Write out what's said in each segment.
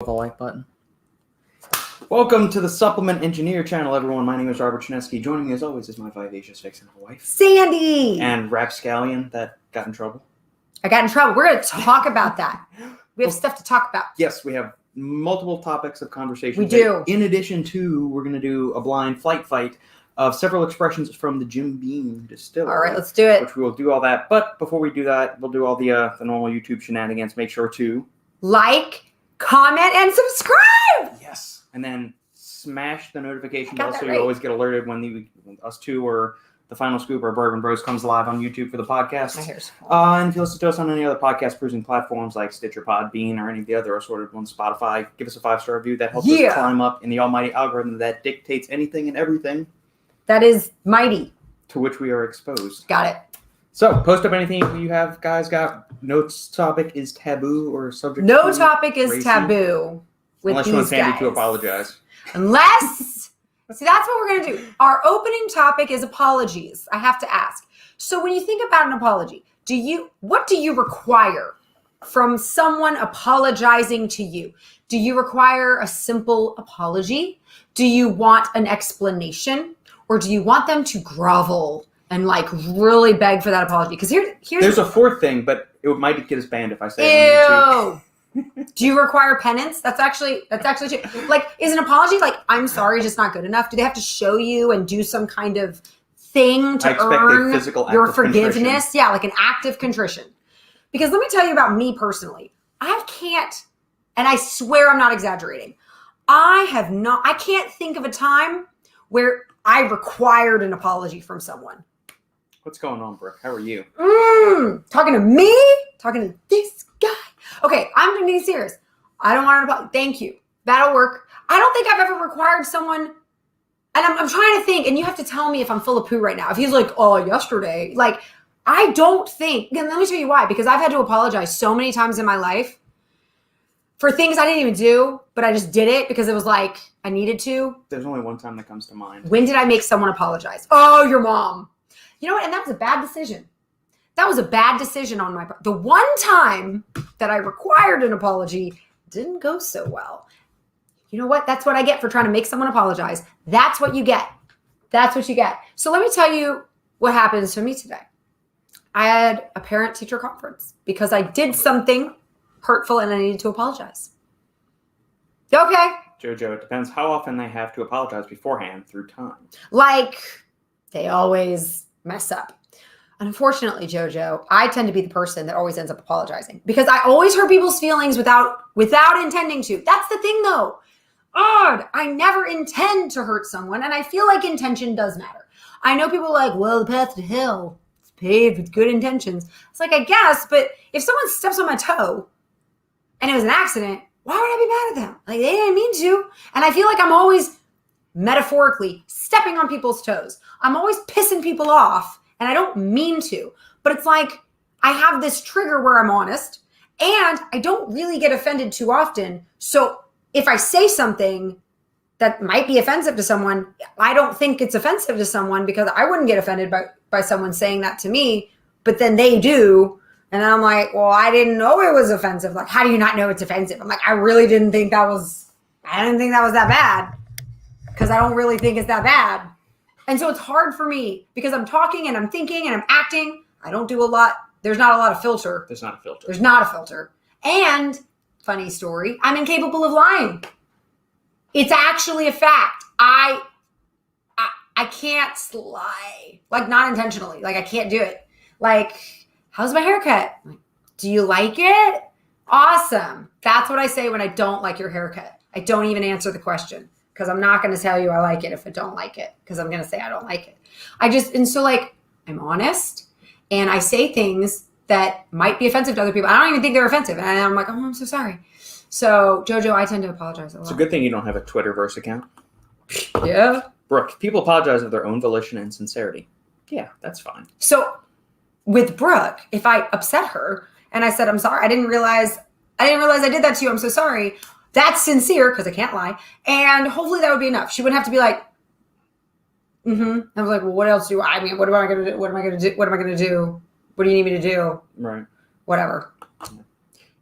The like button. Welcome to the Supplement Engineer channel, everyone. My name is Robert Chinesky. Joining me as always is my vivacious fictional wife, Sandy! And Rapscallion that got in trouble. I got in trouble. We're going to talk about that. We have stuff to talk about. Yes, we have multiple topics of conversation. We do. In addition to, we're going to do a blind flight fight of several expressions from the Jim Beam Distillery. All right, let's do it. Which we will do all that. But before we do that, we'll do all the normal YouTube shenanigans. Make sure to like, comment, and subscribe! Yes. And then smash the notification bell so right. you always get alerted when us two or the Final Scoop or Bourbon Bros comes live on YouTube for the podcast. My hair's and if you listen to us on any other podcast cruising platforms like Stitcher, Podbean, or any of the other assorted ones, Spotify, give us a 5-star review. That helps us climb up in the almighty algorithm that dictates anything and everything. That is mighty. To which we are exposed. Got it. So, post up anything you have, guys. Got no topic is taboo or subject. No to topic is racy. Taboo with Unless these you want Sandy guys. to apologize. Unless, see, that's what we're going to do. Our opening topic is apologies. I have to ask. So when you think about an apology, what do you require from someone apologizing to you? Do you require a simple apology? Do you want an explanation? Or do you want them to grovel and like really beg for that apology? Because There's a fourth thing, but it might get us banned if I say it. On Ew. Do you require penance? That's actually true. Like, is an apology like, I'm sorry, just not good enough? Do they have to show you and do some kind of thing to earn your forgiveness? Contrition. Yeah, like an act of contrition. Because let me tell you about me personally. I can't, and I swear I'm not exaggerating. I can't think of a time where I required an apology from someone. What's going on, Brooke? How are you? Talking to me? Talking to this guy? Okay, I'm being serious. I don't want an apology. Thank you. That'll work. I don't think I've ever required someone, and I'm trying to think, and you have to tell me if I'm full of poo right now. If he's like, oh, yesterday. Like, I don't think, and let me tell you why, because I've had to apologize so many times in my life for things I didn't even do, but I just did it because it was like, I needed to. There's only one time that comes to mind. When did I make someone apologize? Oh, your mom. You know what? And that was a bad decision. That was a bad decision on my part. The one time that I required an apology didn't go so well. You know what? That's what I get for trying to make someone apologize. That's what you get. That's what you get. So let me tell you what happens to me today. I had a parent-teacher conference because I did something hurtful and I needed to apologize. Okay. Jojo, it depends how often they have to apologize beforehand through time. Like, they always mess up. Unfortunately, Jojo, I tend to be the person that always ends up apologizing because I always hurt people's feelings without intending to. That's the thing, though. Odd. I never intend to hurt someone, and I feel like intention does matter. I know people are like, well, the path to hell is paved with good intentions. It's like, I guess, but if someone steps on my toe and it was an accident, why would I be mad at them? Like, they didn't mean to. And I feel like I'm always metaphorically stepping on people's toes. I'm always pissing people off. And I don't mean to, but it's like I have this trigger where I'm honest and I don't really get offended too often. So if I say something that might be offensive to someone, I don't think it's offensive to someone because I wouldn't get offended by someone saying that to me, but then they do. And I'm like, well, I didn't know it was offensive. Like, how do you not know it's offensive? I'm like, I didn't think that was that bad because I don't really think it's that bad. And so it's hard for me because I'm talking and I'm thinking and I'm acting. I don't do a lot. There's not a lot of filter. There's not a filter. And funny story, I'm incapable of lying. It's actually a fact. I can't lie. Like, not intentionally. Like, I can't do it. Like, how's my haircut? Like, do you like it? Awesome. That's what I say when I don't like your haircut. I don't even answer the question. Because I'm not going to tell you I like it if I don't like it. Because I'm going to say I don't like it. And so like, I'm honest. And I say things that might be offensive to other people. I don't even think they're offensive. And I'm like, oh, I'm so sorry. So, Jojo, I tend to apologize a lot. It's a good thing you don't have a Twitterverse account. Yeah. Brooke, people apologize of their own volition and sincerity. Yeah, that's fine. So, with Brooke, if I upset her and I said, I'm sorry, I didn't realize I did that to you. I'm so sorry. That's sincere because I can't lie. And hopefully that would be enough. She wouldn't have to be like, I was like, well, what else I mean, what am I going to do? What am I going to do? What am I going to do? What do you need me to do? Right. Whatever.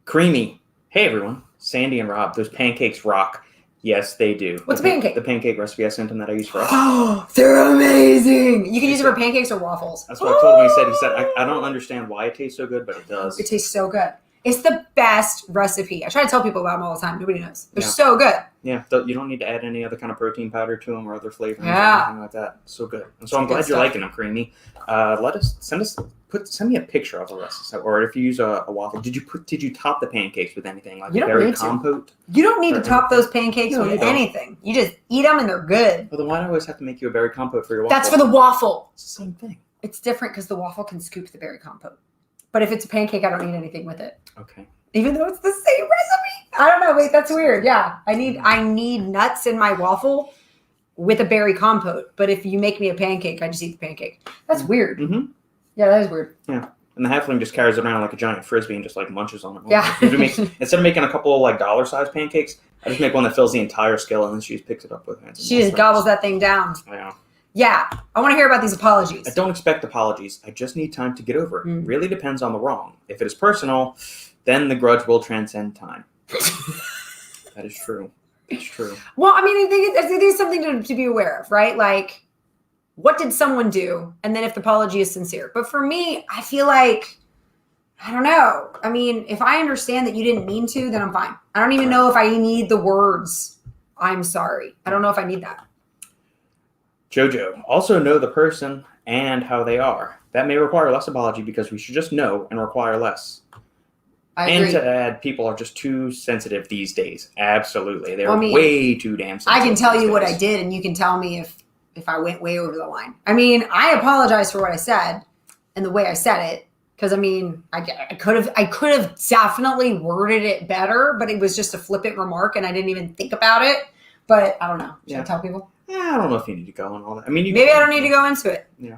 Creamy. Hey, everyone. Sandy and Rob, those pancakes rock. Yes, they do. What's a pancake? The pancake recipe I sent him that I use for us. Oh, they're amazing. You can use it for pancakes or waffles. That's what I told him. He said, I don't understand why it tastes so good, but it does. It tastes so good. It's the best recipe. I try to tell people about them all the time. Nobody knows. They're so good. Yeah, you don't need to add any other kind of protein powder to them or other flavorings or anything like that. So good. And so I'm glad you're liking them, Creamy. Send me a picture of the rest, or if you use a waffle. Did you top the pancakes with anything like berry compote? You don't need to top those pancakes with anything. You just eat them and they're good. Well, then why do I always have to make you a berry compote for your waffle? That's for the waffle. It's the same thing. It's different because the waffle can scoop the berry compote. But if it's a pancake, I don't need anything with it. Okay. Even though it's the same recipe. I don't know. Wait, that's weird. Yeah. I need nuts in my waffle with a berry compote. But if you make me a pancake, I just eat the pancake. That's weird. Mm-hmm. Yeah, that is weird. Yeah. And the halfling just carries it around like a giant frisbee and just like munches on it. Yeah. Instead of making a couple like dollar-sized pancakes, I just make one that fills the entire scale and then she just picks it up with hands. She just gobbles that thing down. Yeah. Yeah, I want to hear about these apologies. I don't expect apologies. I just need time to get over it. Really depends on the wrong. If it is personal, then the grudge will transcend time. That is true. It's true. Well, I mean, I think there's something to be aware of, right? Like, what did someone do? And then if the apology is sincere. But for me, I feel like, I don't know. I mean, if I understand that you didn't mean to, then I'm fine. I don't even know if I need the words, I'm sorry. I don't know if I need that. Jojo, also know the person and how they are. That may require less apology because we should just know and require less. I agree. And to add, people are just too sensitive these days. Absolutely. They're way too damn sensitive. I can tell you what I did and you can tell me if I went way over the line. I mean, I apologize for what I said and the way I said it. Because, I mean, I could have definitely worded it better, but it was just a flippant remark and I didn't even think about it. But I don't know. Should I tell people? I don't know if you need to go on all that. I mean, maybe I don't need to go into it. Yeah.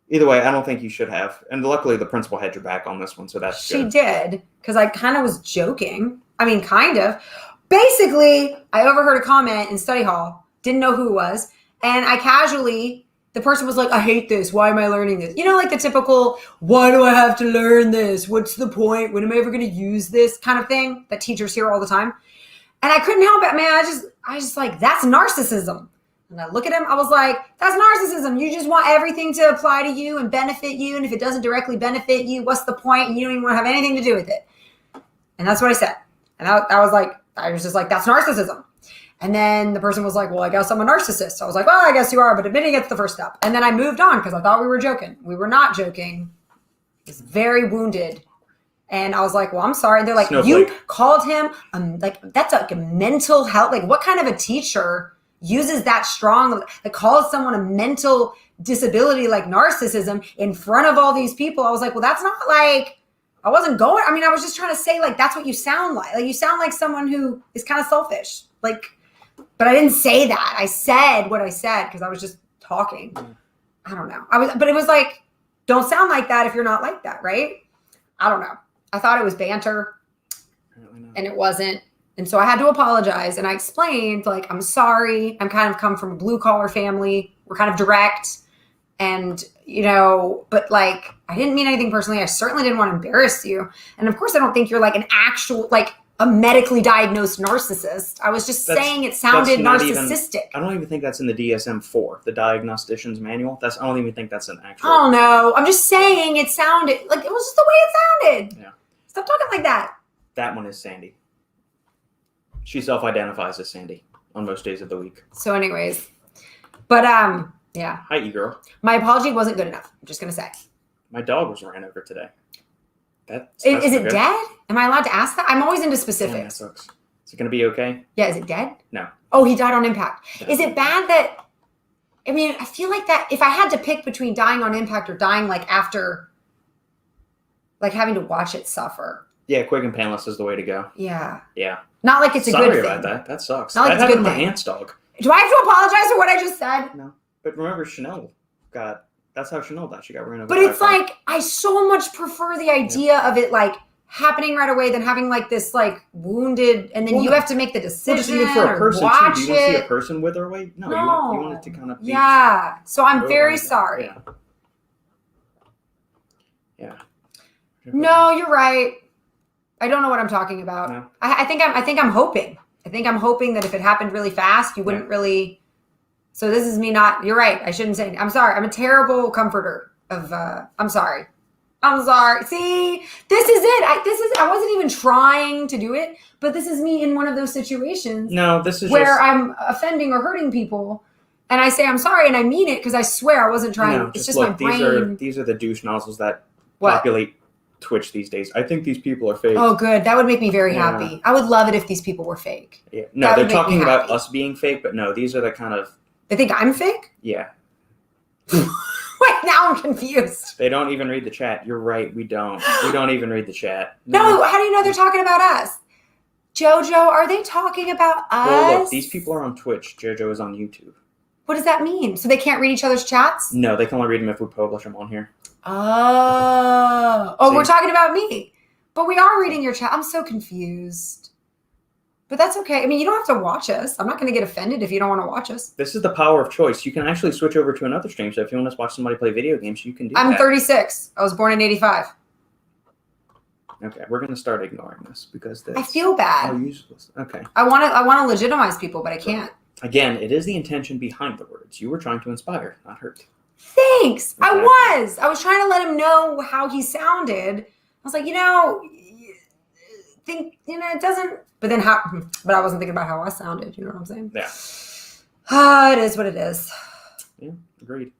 Either way, I don't think you should have. And luckily, the principal had your back on this one, so that's good. She did, because I kind of was joking. I mean, kind of. Basically, I overheard a comment in study hall. Didn't know who it was. And I casually, the person was like, I hate this. Why am I learning this? You know, like the typical, why do I have to learn this? What's the point? When am I ever going to use this kind of thing that teachers hear all the time? And I couldn't help it, man. I just like, that's narcissism. And I look at him, I was like, that's narcissism. You just want everything to apply to you and benefit you. And if it doesn't directly benefit you, what's the point? And you don't even want to have anything to do with it. And that's what I said. And I was just like, that's narcissism. And then the person was like, well, I guess I'm a narcissist. So I was like, well, I guess you are, but admitting it's the first step. And then I moved on because I thought we were joking. We were not joking. I was very wounded. And I was like, well, I'm sorry. And they're like, Snowflake. You called him, like, that's like a mental health. Like, what kind of a teacher uses that strong, like, calls someone a mental disability like narcissism in front of all these people? I was like, well, that's not like, I wasn't going. I mean, I was just trying to say, like, that's what you sound like. Like, you sound like someone who is kind of selfish. Like, but I didn't say that. I said what I said because I was just talking. I don't know. But it was like, don't sound like that if you're not like that, right? I don't know. I thought it was banter, and it wasn't. And so I had to apologize, and I explained, like, I'm sorry. I'm kind of come from a blue-collar family. We're kind of direct, and, you know, but, like, I didn't mean anything personally. I certainly didn't want to embarrass you. And, of course, I don't think you're, like, an actual, like, a medically diagnosed narcissist. I was just saying it sounded narcissistic. I don't even think that's in the DSM-4, the Diagnostician's Manual. I don't even think that's an actual. Oh, no. I'm just saying it sounded, like, it was just the way it sounded. Yeah. Stop talking like that. That one is Sandy. She self-identifies as Sandy on most days of the week. So anyways, but yeah. Hi, e-girl. My apology wasn't good enough. I'm just going to say. My dog was ran over today. Is it dead? Am I allowed to ask that? I'm always into specifics. Yeah, that sucks. Is it going to be okay? Yeah, is it dead? No. Oh, he died on impact. Is it bad that, I mean, I feel like that if I had to pick between dying on impact or dying like after, like having to watch it suffer. Yeah, quick and painless is the way to go. Yeah. Yeah. Not like it's a good thing. Sorry about that. That sucks. Not like that it's a good happened thing. to Ant's dog. Do I have to apologize for what I just said? No. But remember, that's how Chanel died. She got ran over. But it's like, I so much prefer the idea of it like happening right away than having like this like wounded, and then you have to make the decision for a person watch too. Do you want to see a person with her weight? No. You want it to kind of be. Yeah. So I'm very sorry. Yeah. No, you're right. I don't know what I'm talking about. No. I think I'm hoping. I think I'm hoping that if it happened really fast, you wouldn't really. So this is me not. You're right. I shouldn't say. I'm sorry. I'm a terrible comforter of. I'm sorry. I'm sorry. See, this is it. I wasn't even trying to do it, but this is me in one of those situations. No, this is where I'm offending or hurting people, and I say I'm sorry, and I mean it because I swear I wasn't trying. No, it's just look, my brain. These are the douche nozzles that What? populate Twitch these days. I think these people are fake. Oh, good. That would make me very happy. I would love it if these people were fake. Yeah. No, they're talking about us being fake, but no, these are the kind of. They think I'm fake? Yeah. Wait, now I'm confused. They don't even read the chat. You're right. We don't. We don't even read the chat. No, how do you know they're talking about us? Jojo, are they talking about us? Well, look, these people are on Twitch. Jojo is on YouTube. What does that mean? So they can't read each other's chats? No, they can only read them if we publish them on here. Oh. Oh, we're talking about me. But we are reading your chat. I'm so confused. But that's okay. I mean, you don't have to watch us. I'm not going to get offended if you don't want to watch us. This is the power of choice. You can actually switch over to another stream. So if you want to watch somebody play video games, you can do that. I'm 36. I was born in 85. Okay, we're going to start ignoring this because I feel bad. Oh, useless. Okay. I want to legitimize people, but I can't. Again, it is the intention behind the words. You were trying to inspire, not hurt. Thanks. Exactly. I was trying to let him know how he sounded. I was like, it doesn't. But I wasn't thinking about how I sounded. You know what I'm saying? Yeah. It is what it is. Yeah, agreed.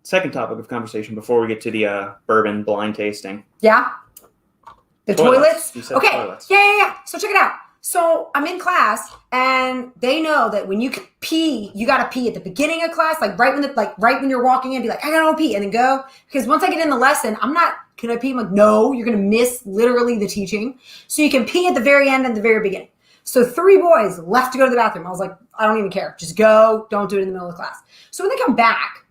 Second topic of conversation before we get to the bourbon blind tasting. Yeah. The toilets? You said okay. Toilets. Yeah. So check it out. So I'm in class and they know that when you pee, you got to pee at the beginning of class, like right when you're walking in, be like, I got to pee and then go. Because once I get in the lesson, I'm not, can I pee? I'm like, no, you're going to miss literally the teaching. So you can pee at the very end and the very beginning. So 3 boys left to go to the bathroom. I was like, I don't even care. Just go. Don't do it in the middle of class. So when they come back,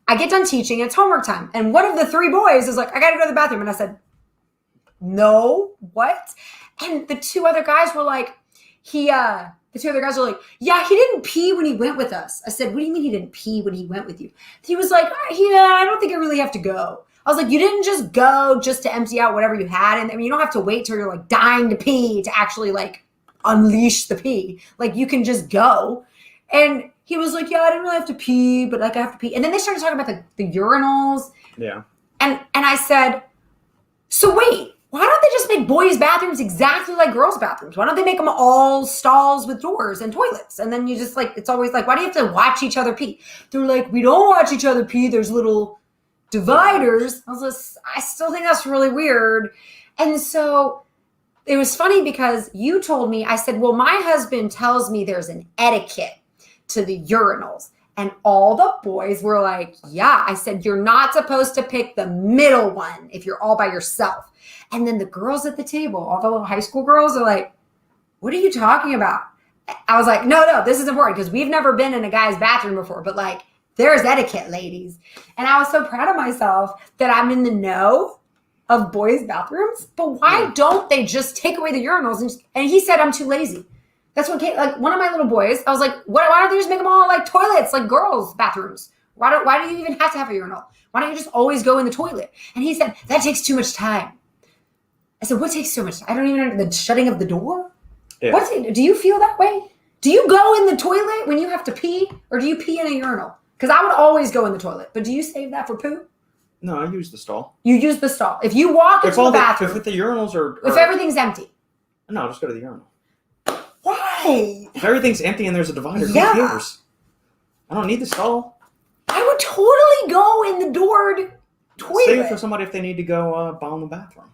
I get done teaching and it's homework time. And one of the 3 boys is like, I got to go to the bathroom. And I said, no, what? And the 2 other guys were like, the 2 other guys were like, yeah, he didn't pee when he went with us. I said, what do you mean he didn't pee when he went with you? He was like, yeah, I don't think I really have to go. I was like, you didn't just go just to empty out whatever you had. And I mean, you don't have to wait till you're like dying to pee to actually like unleash the pee. Like you can just go. And he was like, yeah, I didn't really have to pee, but like I have to pee. And then they started talking about the urinals. Yeah. And I said, so wait. Why don't they just make boys' bathrooms exactly like girls' bathrooms? Why don't they make them all stalls with doors and toilets? And then you just like, it's always like, why do you have to watch each other pee? They're like, we don't watch each other pee. There's little dividers. I still think that's really weird. And so it was funny because you told me, I said, well, my husband tells me there's an etiquette to the urinals. And all the boys were like, yeah. I said, you're not supposed to pick the middle one if you're all by yourself. And then the girls at the table, all the little high school girls are like, what are you talking about? I was like, no, this is important because we've never been in a guy's bathroom before, but like, there's etiquette, ladies. And I was so proud of myself that I'm in the know of boys' bathrooms. But why don't they just take away the urinals? And he said, I'm too lazy. That's what, like one of my little boys, I was like, why don't they just make them all like toilets, like girls' bathrooms? Why do you even have to have a urinal? Why don't you just always go in the toilet? And he said, that takes too much time. I said, what takes so much time? I don't even know, the shutting of the door? Yeah. Do you feel that way? Do you go in the toilet when you have to pee? Or do you pee in a urinal? Because I would always go in the toilet. But do you save that for poo? No, I use the stall. You use the stall. If you walk into the bathroom. If the urinals are... If everything's empty. No, just go to the urinal. Why? If everything's empty and there's a divider, who cares? I don't need the stall. I would totally go in the doored toilet. Save it for somebody if they need to go bomb the bathroom.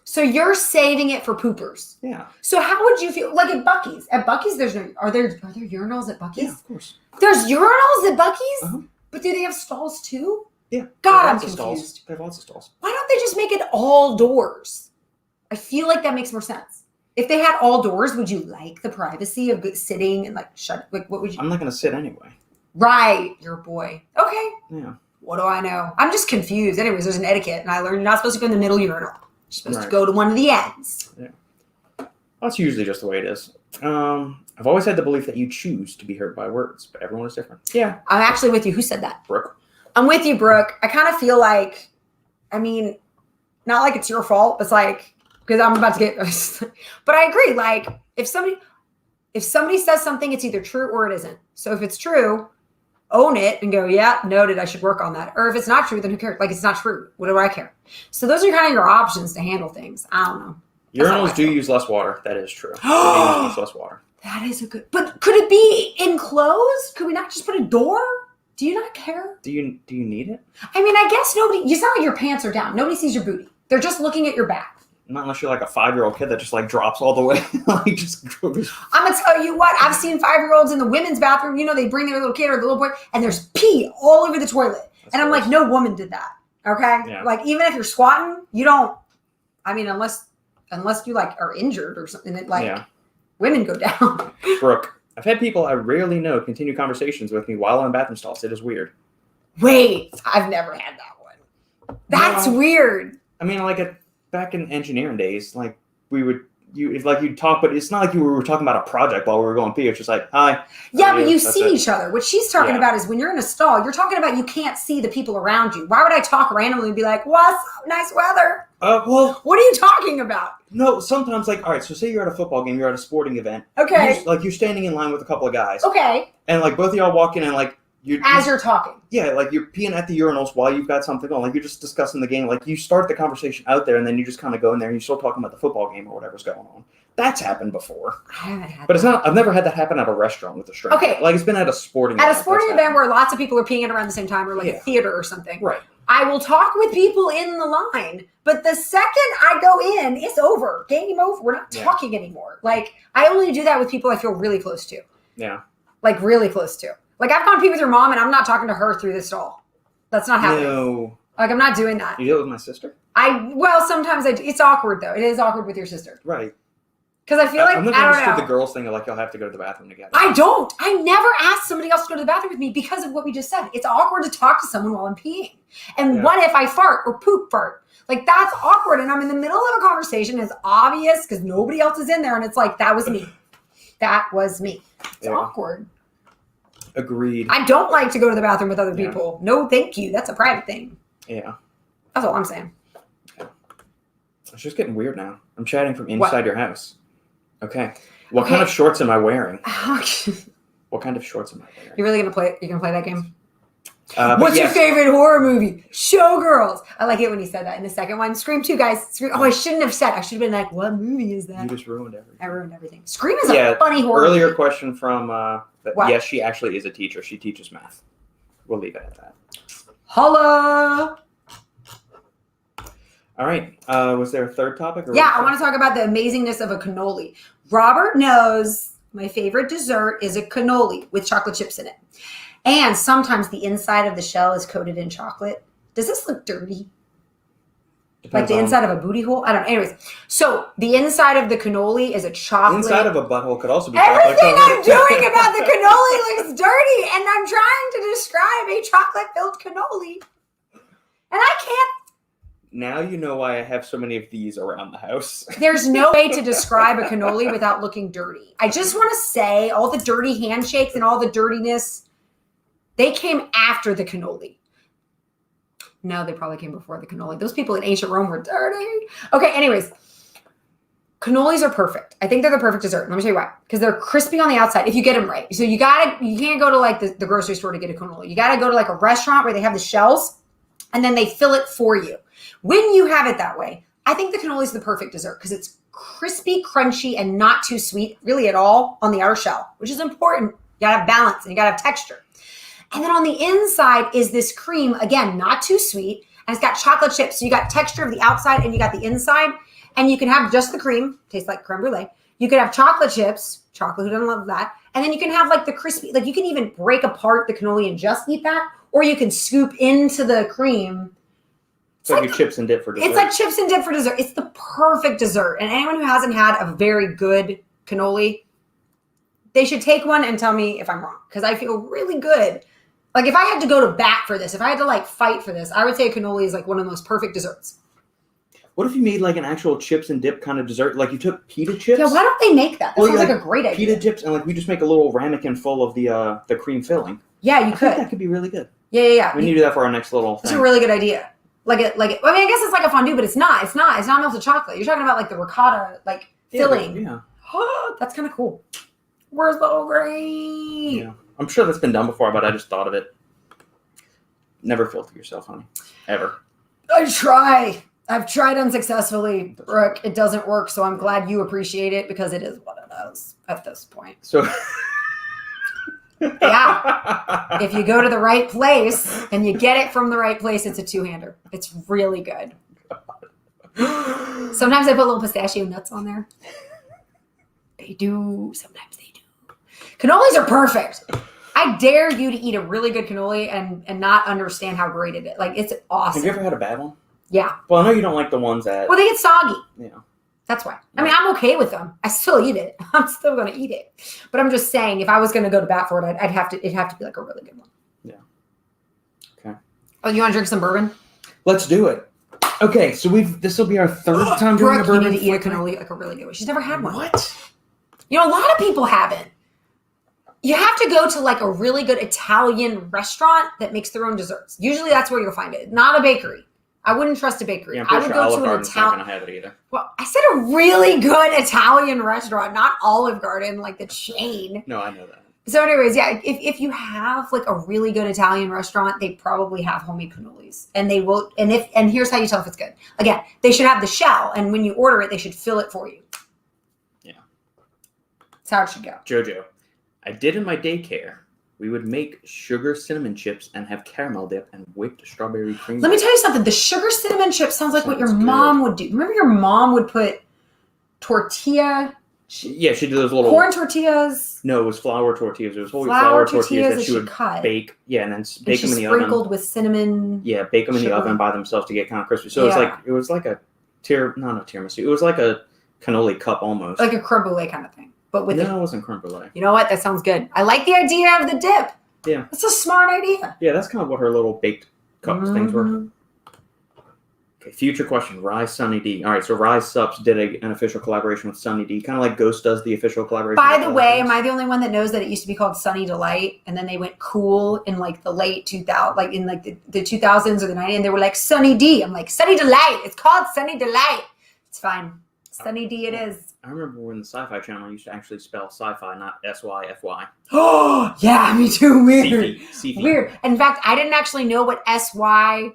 So you're saving it for poopers. Yeah. So how would you feel like at Buc-ee's? At Buc-ee's, are there urinals at Buc-ee's? Yeah, of course. There's urinals at Buc-ee's? Uh-huh. But do they have stalls too? Yeah. God, I'm confused. They have lots of stalls. Why don't they just make it all doors? I feel like that makes more sense. If they had all doors, would you like the privacy of sitting and like shut? Like, what would you? I'm not going to sit anyway. Right, you're a boy. Okay. Yeah. What do I know? I'm just confused. Anyways, there's an etiquette, and I learned you're not supposed to go in the middle urinal. You're supposed to go to one of the ends. Yeah. That's usually just the way it is. I've always had the belief that you choose to be hurt by words, but everyone is different. Yeah. I'm actually with you. Who said that? Brooke. I'm with you, Brooke. I kind of feel like, I mean, not like it's your fault. It's like, because I'm about to get. But I agree. Like if somebody says something, it's either true or it isn't. So if it's true, own it and go, yeah, noted. I should work on that. Or if it's not true, then who cares? Like it's not true. What do I care? So those are kind of your options to handle things. I don't know. Urinals do use less water. That is true. They do use less water. That is a good. But could it be enclosed? Could we not just put a door? Do you not care? Do you need it? I mean, I guess nobody. You sound like your pants are down. Nobody sees your booty. They're just looking at your back. Not unless you're like a 5-year-old kid that just like drops all the way. Like just. I'm gonna tell you what. I've seen 5-year-olds in the women's bathroom. You know, they bring their little kid or the little boy, and there's pee all over the toilet. That's and I'm like, no woman did that. Okay, yeah. Like even if you're squatting, you don't. I mean, unless you like are injured or something, that like women go down. Brooke, I've had people I rarely know continue conversations with me while on bathroom stalls. It is weird. Wait, I've never had that one. That's weird. I mean, like back in engineering days, like you'd talk, but it's not like you were talking about a project while we were going pee. It's just like, hi. Yeah, but you see each other. What she's talking about is when you're in a stall, you're talking about you can't see the people around you. Why would I talk randomly and be like, what's up? Nice weather. Well, what are you talking about? No, sometimes like, all right, so say you're at a football game, you're at a sporting event. Okay. You're standing in line with a couple of guys. Okay. And like both of y'all walk in and like, you're talking. Yeah, like you're peeing at the urinals while you've got something on. Like you're just discussing the game. Like you start the conversation out there and then you just kind of go in there and you start talking about the football game or whatever's going on. That's happened before. I haven't had but it's not. I've never had that happen at a restaurant with a stranger. Okay. Like it's been at a sporting event. At a sporting event where lots of people are peeing around the same time or like a theater or something. Right. I will talk with people in the line, but the second I go in, it's over. Game over. We're not talking anymore. Like I only do that with people I feel really close to. Yeah. Like really close to. Like I've gone pee with your mom and I'm not talking to her through the stall. That's not happening. No. Like I'm not doing that. You do it with my sister? Sometimes I do. It's awkward though. It is awkward with your sister. Right. Because I feel like, I've never understood the girls thing of like, you'll have to go to the bathroom together. I don't. I never asked somebody else to go to the bathroom with me because of what we just said. It's awkward to talk to someone while I'm peeing. And what if I fart or poop fart? Like, that's awkward. And I'm in the middle of a conversation. It's obvious because nobody else is in there. And it's like, that was me. That was me. It's awkward. Agreed. I don't like to go to the bathroom with other people. No, thank you. That's a private thing. Yeah. That's all I'm saying. Yeah. It's just getting weird now. I'm chatting from inside your house. Okay. What kind of shorts am I wearing? What kind of shorts am I wearing? You're really gonna play? You gonna play that game? What's your favorite horror movie? Showgirls. I like it when he said that in the second one. Scream 2, guys. Scream. Oh, I shouldn't have said. I should have been like, what movie is that? You just ruined everything. I ruined everything. Scream is a funny horror earlier movie. Question from, yes, she actually is a teacher. She teaches math. We'll leave it at that. Holla! All right. Was there a third topic? I want to talk about the amazingness of a cannoli. Robert knows my favorite dessert is a cannoli with chocolate chips in it. And sometimes the inside of the shell is coated in chocolate. Does this look dirty? Like the inside of a booty hole? I don't know. Anyways, so the inside of the cannoli is a chocolate. Inside of a butthole could also be chocolate. Everything I'm doing about the cannoli looks dirty. And I'm trying to describe a chocolate-filled cannoli. And I can't. Now you know why I have so many of these around the house. There's no way to describe a cannoli without looking dirty. I just want to say all the dirty handshakes and all the dirtiness, they came after the cannoli. No, they probably came before the cannoli. Those people in ancient Rome were dirty. Okay, anyways. Cannolis are perfect. I think they're the perfect dessert. Let me tell you why. Because they're crispy on the outside if you get them right. So you can't go to like the grocery store to get a cannoli. You got to go to like a restaurant where they have the shells and then they fill it for you. When you have it that way, I think the cannoli is the perfect dessert because it's crispy, crunchy, and not too sweet really at all on the outer shell, which is important. You gotta have balance and you gotta have texture. And then on the inside is this cream, again, not too sweet, and it's got chocolate chips. So you got texture of the outside and you got the inside, and you can have just the cream, tastes like creme brulee. You could have chocolate chips, chocolate, who doesn't love that? And then you can have like the crispy, like you can even break apart the cannoli and just eat that, or you can scoop into the cream. It's like your chips and dip for dessert. It's like chips and dip for dessert. It's the perfect dessert. And anyone who hasn't had a very good cannoli, they should take one and tell me if I'm wrong. Because I feel really good. Like if I had to go to bat for this, if I had to like fight for this, I would say a cannoli is like one of the most perfect desserts. What if you made like an actual chips and dip kind of dessert? Like you took pita chips? Yeah, why don't they make that? That sounds like a great idea. Pita chips and like we just make a little ramekin full of the cream filling. Yeah, you could. I think that could be really good. Yeah. We need to do that for our next little thing. That's a really good idea. I mean, I guess it's like a fondue, but it's not. It's not melted chocolate. You're talking about like the ricotta, like filling. Yeah. That's kind of cool. Where's the Earl Grey? Yeah. I'm sure that's been done before, but I just thought of it. Never filter yourself, honey. Ever. I try. I've tried unsuccessfully, Brooke. It doesn't work, so I'm glad you appreciate it because it is what it is at this point. So, yeah, if you go to the right place and you get it from the right place, it's a two-hander. It's really good. Sometimes I put little pistachio nuts on there. They do. Sometimes they do. Cannolis are perfect. I dare you to eat a really good cannoli and not understand how great it is. Like, it's awesome. Have you ever had a bad one? Yeah. Well, I know you don't like the ones that... Well, they get soggy. Yeah. That's why. I mean, I'm okay with them. I still eat it. I'm still going to eat it. But I'm just saying, if I was going to go to bat for it, it'd have to be like a really good one. Yeah. Okay. Oh, you want to drink some bourbon? Let's do it. Okay, so this will be our third time doing a bourbon. You need to eat a cannoli like a really good one. She's never had one. What? You know, a lot of people haven't. You have to go to like a really good Italian restaurant that makes their own desserts. Usually that's where you'll find it. Not a bakery. I wouldn't trust a bakery. Yeah, I'm I pretty would sure go Olive to an Garden's not Italian. going to have it either. Well, I said a really good Italian restaurant, not Olive Garden, like the chain. No, I know that. So anyways, yeah, if you have like a really good Italian restaurant, they probably have homemade cannolis. And they will, and here's how you tell if it's good. Again, they should have the shell, and when you order it, they should fill it for you. Yeah. That's how it should go. Jojo, I did in my daycare. We would make sugar cinnamon chips and have caramel dip and whipped strawberry cream. Let me tell you something. The sugar cinnamon chip sounds like what your Sounds mom would do. Remember your mom would put tortilla, She did those little... corn tortillas. No, it was flour tortillas. It was whole Flour flour tortillas that she would cut. bake. Yeah, and then And bake she them in the oven. sprinkled with cinnamon. Yeah, bake them in the sugar. oven by themselves to get kind of crispy. So it was like a not a tiramisu. It was like a cannoli cup almost. Like a creme brulee kind of thing. But with it wasn't creme brulee. You know what? That sounds good. I like the idea of the dip. Yeah. That's a smart idea. Yeah, that's kind of what her little baked cups things were. Mhm. Okay, future question. Rise Sunny D. All right, so Rise Sups did an official collaboration with Sunny D, kind of like Ghost does the official collaboration. By with the way, things. am I the only one that knows that it used to be called Sunny Delight, and then they went cool in like the late 2000s, like in like the 2000s or the 90s, and they were like Sunny D. I'm like, Sunny Delight. It's called Sunny Delight. It's fine. Sunny D it is. I remember when the Sci-Fi Channel used to actually spell sci-fi, not S-Y-F-Y. Oh, yeah, me too. Weird. Sci-fi. Weird. In fact, I didn't actually know what I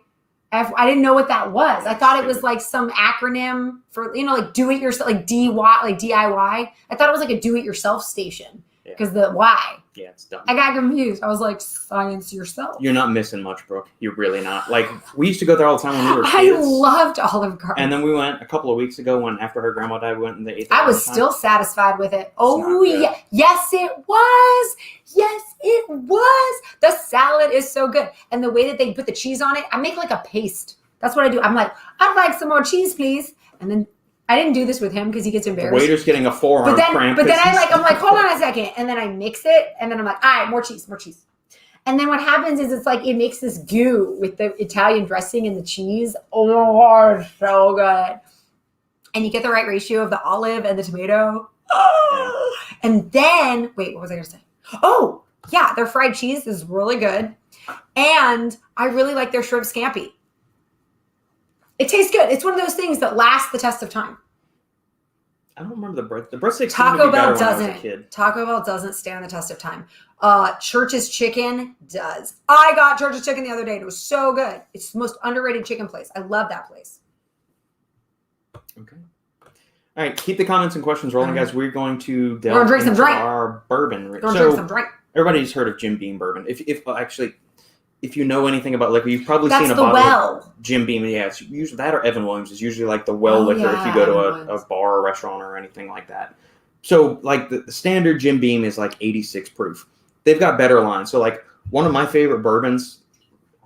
didn't know what that was. I thought it was like some acronym for, like do it yourself, like DIY, like DIY. I thought it was like a do it yourself station because the Y. Yeah, it's dumb. I got confused. I was like, science yourself. You're not missing much, Brooke. You're really not. Like, we used to go there all the time when we were I kids. loved Olive Garden. And then we went a couple of weeks ago when after her grandma died, we went and they ate. I was still satisfied with it. Oh, not good. yeah. Yes, it was. Yes, it was. The salad is so good. And the way that they put the cheese on it, I make like a paste. That's what I do. I'm like, I'd like some more cheese, please. And then I didn't do this with him because he gets embarrassed. The waiter's getting a forearm cramp. But then I'm like, hold on a second. And then I mix it. And then I'm like, all right, more cheese. And then what happens is it's like it makes this goo with the Italian dressing and the cheese. Oh, my God, so good. And you get the right ratio of the olive and the tomato. Oh. And then, wait, what was I going to say? Oh, yeah, their fried cheese is really good. And I really like their shrimp scampi. It tastes good. It's one of those things that lasts the test of time. I don't remember the bread. The breadsticks Taco Bell doesn't. Taco Bell doesn't stand the test of time. Church's Chicken does. I got Church's Chicken the other day and it was so good. It's the most underrated chicken place. I love that place. Okay. All right. Keep the comments and questions rolling, guys. We're going to We're gonna drink some drink. Our bourbon. We're gonna drink some drink. Everybody's heard of Jim Beam bourbon. If you know anything about liquor, you've probably seen a That's the bottle well. of Jim Beam. Yeah, it's usually that or Evan Williams is usually like the well liquor if you go to a bar or restaurant or anything like that. So like the standard Jim Beam is like 86 proof. They've got better lines. So like one of my favorite bourbons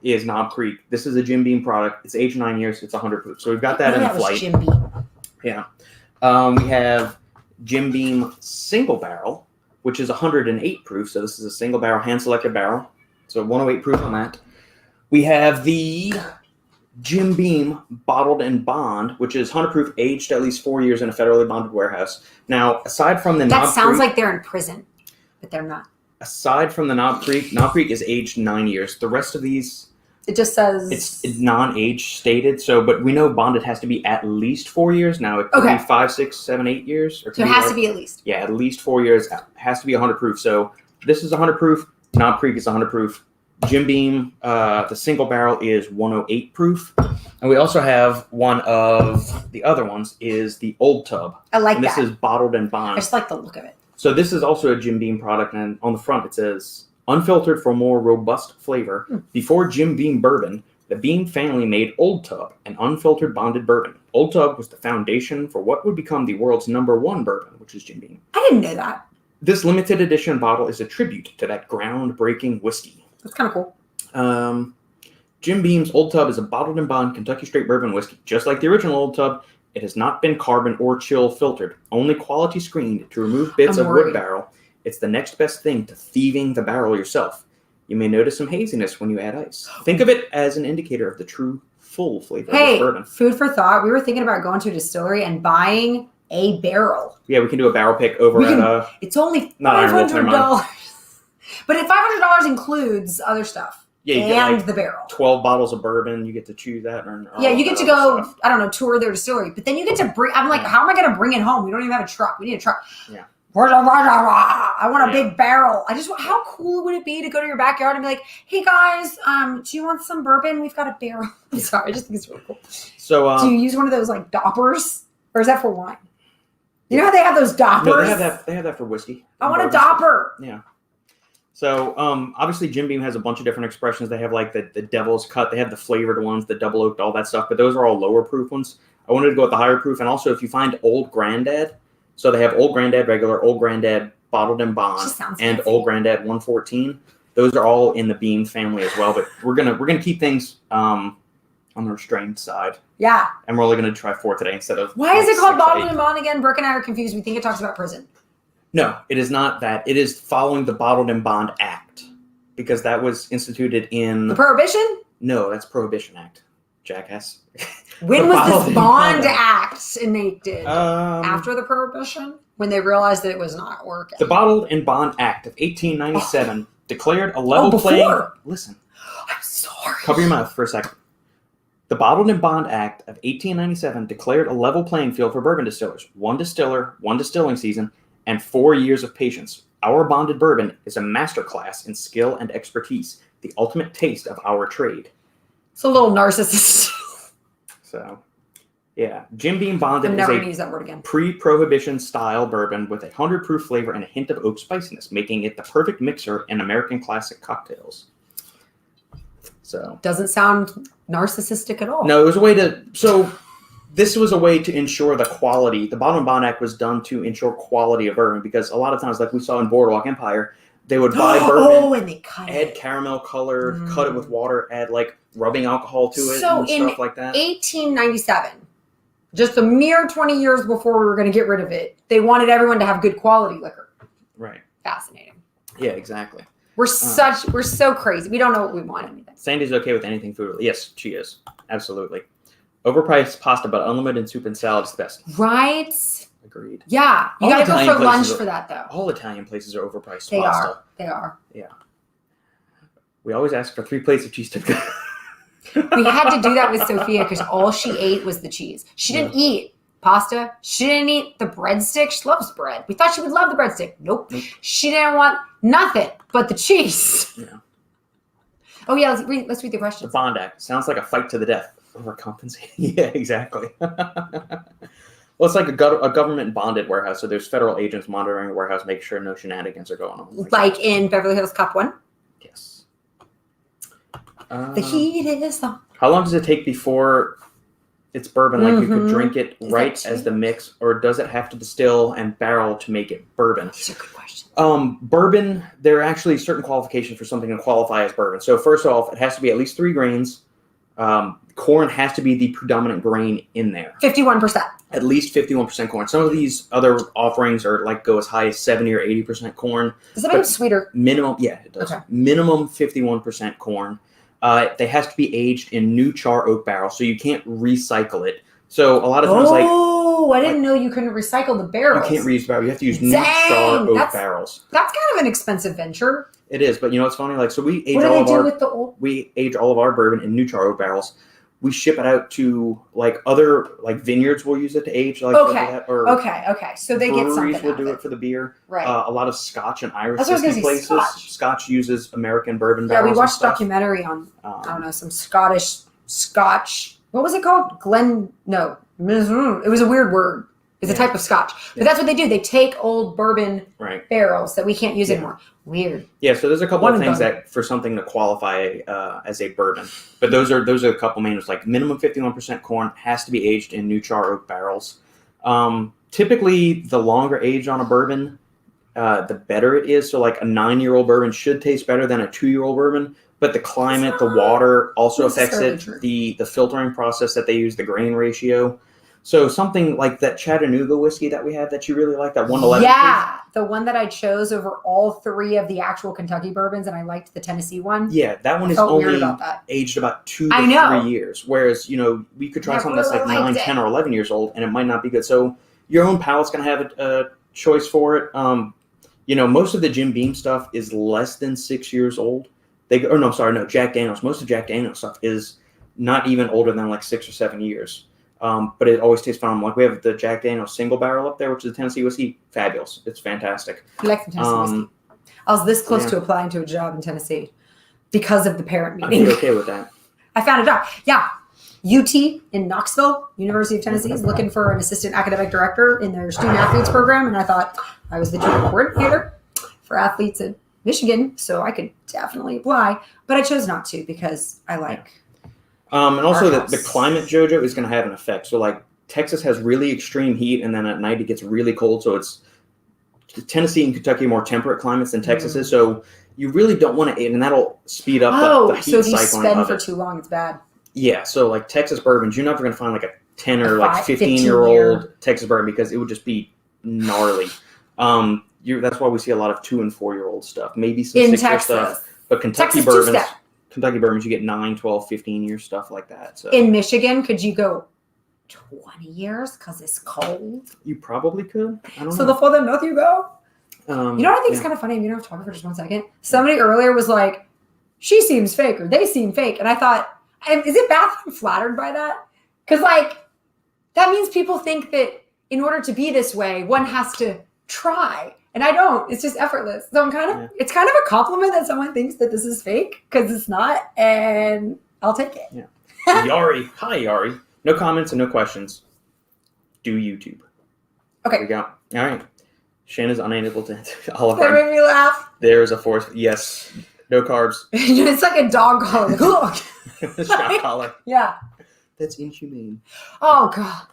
is Knob Creek. This is a Jim Beam product. It's aged 9 years. It's 100 proof. So we've got that in the flight. Jim Beam. Yeah. We have Jim Beam Single Barrel, which is 108 proof. So this is a single barrel, hand-selected barrel. So 108 proof on that. We have the Jim Beam Bottled and Bond, which is 100 proof, aged at least 4 years in a federally bonded warehouse. Now, aside from the That Knob sounds Creek, like they're in prison, but they're not. aside from the Knob Creek is aged 9 years. The rest of these It just says it's non-age stated. So, but we know bonded has to be at least 4 years. Now it could be 5, 6, 7, 8 years. Or so it has to be at least. Yeah, at least 4 years. It has to be 100 proof. So this is 100 proof. Knob Creek is 100 proof. Jim Beam, the single barrel is 108 proof. And we also have one of the other ones is the Old Tub. I like and that. This is bottled and bond. I just like the look of it. So this is also a Jim Beam product, and on the front it says, unfiltered for more robust flavor. Before Jim Beam Bourbon, the Beam family made Old Tub, an unfiltered bonded bourbon. Old Tub was the foundation for what would become the world's #1 bourbon, which is Jim Beam. I didn't know that. This limited edition bottle is a tribute to that groundbreaking whiskey. That's kind of cool. Jim Beam's Old Tub is a bottled and bond Kentucky straight bourbon whiskey. Just like the original Old Tub, it has not been carbon or chill filtered, only quality screened to remove bits of wood barrel. It's the next best thing to thieving the barrel yourself. You may notice some haziness when you add ice. Think of it as an indicator of the true full flavor of this bourbon. Food for thought. We were thinking about going to a distillery and buying a barrel. Yeah, we can do a barrel pick over at It's only $500. But if $500 includes other stuff. Yeah, you and get the barrel. 12 bottles of bourbon. You get to choose that. Yeah, you get to go, stuff. I don't know, tour their distillery. But then you get to bring, I'm like, how am I going to bring it home? We don't even have a truck. We need a truck. Yeah. I want a big barrel. How cool would it be to go to your backyard and be like, hey guys, do you want some bourbon? We've got a barrel. I'm sorry, I just think it's really cool. So, do you use one of those like doppers? Or is that for wine? You know how they have those doppers? No, they have that for whiskey. I want a dopper. Yeah. So, obviously Jim Beam has a bunch of different expressions. They have like the devil's cut. They have the flavored ones, the double oaked, all that stuff. But those are all lower proof ones. I wanted to go with the higher proof. And also if you find Old Grandad, so they have Old Grandad regular, Old Grandad bottled and bond, and fancy. Old Grandad 114. Those are all in the Beam family as well. But we're gonna keep things on the restrained side. Yeah. And we're only gonna try 4 today instead of. Why is it called bottled and bond again? Brooke and I are confused. We think it talks about prison. No, it is not that. It is following the Bottled and Bond Act because that was instituted in the Prohibition. No, that's Prohibition Act, jackass. When was this Bond Act enacted? After the Prohibition? When they realized that it was not working. The Bottled and Bond Act of 1897 declared a level playing... Listen. I'm sorry. Cover your mouth for a second. The Bottled and Bond Act of 1897 declared a level playing field for bourbon distillers. 1 distiller, 1 distilling season, and 4 years of patience. Our bonded bourbon is a masterclass in skill and expertise, the ultimate taste of our trade. It's a little narcissist. So, yeah. Jim Beam Bonded I'm never is going to use that word again. Pre-Prohibition style bourbon with a 100 proof flavor and a hint of oak spiciness, making it the perfect mixer in American classic cocktails. So doesn't sound narcissistic at all. No, it was a way to... So this was a way to ensure the quality. The Bottled and Bond Act was done to ensure quality of bourbon because a lot of times, like we saw in Boardwalk Empire, they would buy bourbon, and they add caramel color, cut it with water, add like rubbing alcohol to it and stuff like that. So in 1897, just a mere 20 years before we were going to get rid of it, they wanted everyone to have good quality liquor. Right. Fascinating. Yeah, exactly. We're so crazy. We don't know what we want anything. Sandy's okay with anything food. Yes, she is. Absolutely. Overpriced pasta, but unlimited soup and salad is the best. Right? Agreed. Yeah. You got to go for lunch for that, though. All Italian places are overpriced pasta. Are. They are. Yeah. We always ask for 3 plates of cheese dip. We had to do that with Sophia because all she ate was the cheese. She didn't eat pasta. She didn't eat the breadstick. She loves bread. We thought she would love the breadstick. Nope. She didn't want nothing but the cheese. Yeah. Oh, yeah. Let's read the questions. The Bond Act. Sounds like a fight to the death. Overcompensating. Yeah, exactly. Well, it's like a government bonded warehouse. So there's federal agents monitoring the warehouse, making sure no shenanigans are going on. Like in Beverly Hills Cop 1? Yes. The heat is on. How long does it take before it's bourbon? Like you could drink it right as the mix, or does it have to distill and barrel to make it bourbon? These are good questions. Bourbon, there are actually certain qualifications for something to qualify as bourbon. So first off, it has to be at least 3 grains. Corn has to be the predominant grain in there. 51%. At least 51% corn. Some of these other offerings are like go as high as 70 or 80% corn. Does that make it sweeter? Minimum, yeah, it does. Okay. Minimum 51% corn. They have to be aged in new char oak barrels, so you can't recycle it. So a lot of times, I didn't know you couldn't recycle the barrels. You can't reuse barrels. You have to use new char oak barrels. That's kind of an expensive venture. It is, but you know what's funny? Like, so we age What do all they of do our with the old? we age all of our bourbon in new char oak barrels. We ship it out to like other like vineyards. Will use it to age. Like Okay. that, or Okay. So they get something breweries will out do of it for the beer. Right. A lot of Scotch and Irish That's what I was whiskey gonna say, places. Scotch. Uses American bourbon Yeah, barrels. we watched a and stuff. documentary on I don't know, some Scotch. What was it called? No, it was a weird word. It's a type of Scotch, but that's what they do. They take old bourbon barrels that we can't use anymore. Weird. Yeah, so there's a couple of things that for something to qualify as a bourbon, but those are a couple main ones. Like minimum 51% corn has to be aged in new char oak barrels. Typically, the longer age on a bourbon, the better it is. So like a 9-year-old bourbon should taste better than a 2-year-old bourbon. But the climate, the water also affects it. True. The filtering process that they use, the grain ratio. So something like that Chattanooga whiskey that we have that you really like, that 111. Yeah, the one that I chose over all 3 of the actual Kentucky bourbons, and I liked the Tennessee one. Yeah, that one is only aged about 2 to 3 years. Whereas, we could try something that's like 9, 10, or 11 years old, and it might not be good. So your own palate's going to have a choice for it. Most of the Jim Beam stuff is less than 6 years old. Jack Daniels. Most of Jack Daniels stuff is not even older than like 6 or 7 years. But it always tastes fun. Like we have the Jack Daniels single barrel up there, which is a Tennessee whiskey. Fabulous. It's fantastic. I like the Tennessee whiskey. I was this close to applying to a job in Tennessee because of the parent meeting. I'd be okay with that. I found a job. Yeah. UT in Knoxville, University of Tennessee, is looking for an assistant academic director in their student athletes program. And I thought I was the junior coordinator for athletes in Michigan, so I could definitely apply. But I chose not to because I like... And also the climate, JoJo, is going to have an effect. So like Texas has really extreme heat, and then at night it gets really cold. So it's Tennessee and Kentucky are more temperate climates than Texas is. So you really don't want to, and that'll speed up the heat cycle. So if you spend for too long, it's bad. Yeah. So like Texas bourbons, you're never going to find like a 10 or like 15-year-old Texas bourbon because it would just be gnarly. That's why we see a lot of 2 and 4-year-old stuff. Maybe some 6-year stuff. But Kentucky bourbons, you get 9, 12, 15-year stuff like that. So in Michigan, could you go 20 years because it's cold? You probably could. I don't know. So the further north you go? You know what I think is kind of funny? You know, talking for just 1 second. Somebody earlier was like, she seems fake or they seem fake. And I thought, is it bad that I'm flattered by that? Because that means people think that in order to be this way, one has to try. And I don't. It's just effortless. So it's kind of a compliment that someone thinks that this is fake because it's not, and I'll take it. Yeah. Yari. Hi, Yari. No comments and no questions. Do YouTube. Okay. There we go. All right. Shannon's unable to all of That made me laugh. There's a fourth. Yes. No carbs. It's like a dog collar. Shock collar. Yeah. That's inhumane. Oh, God.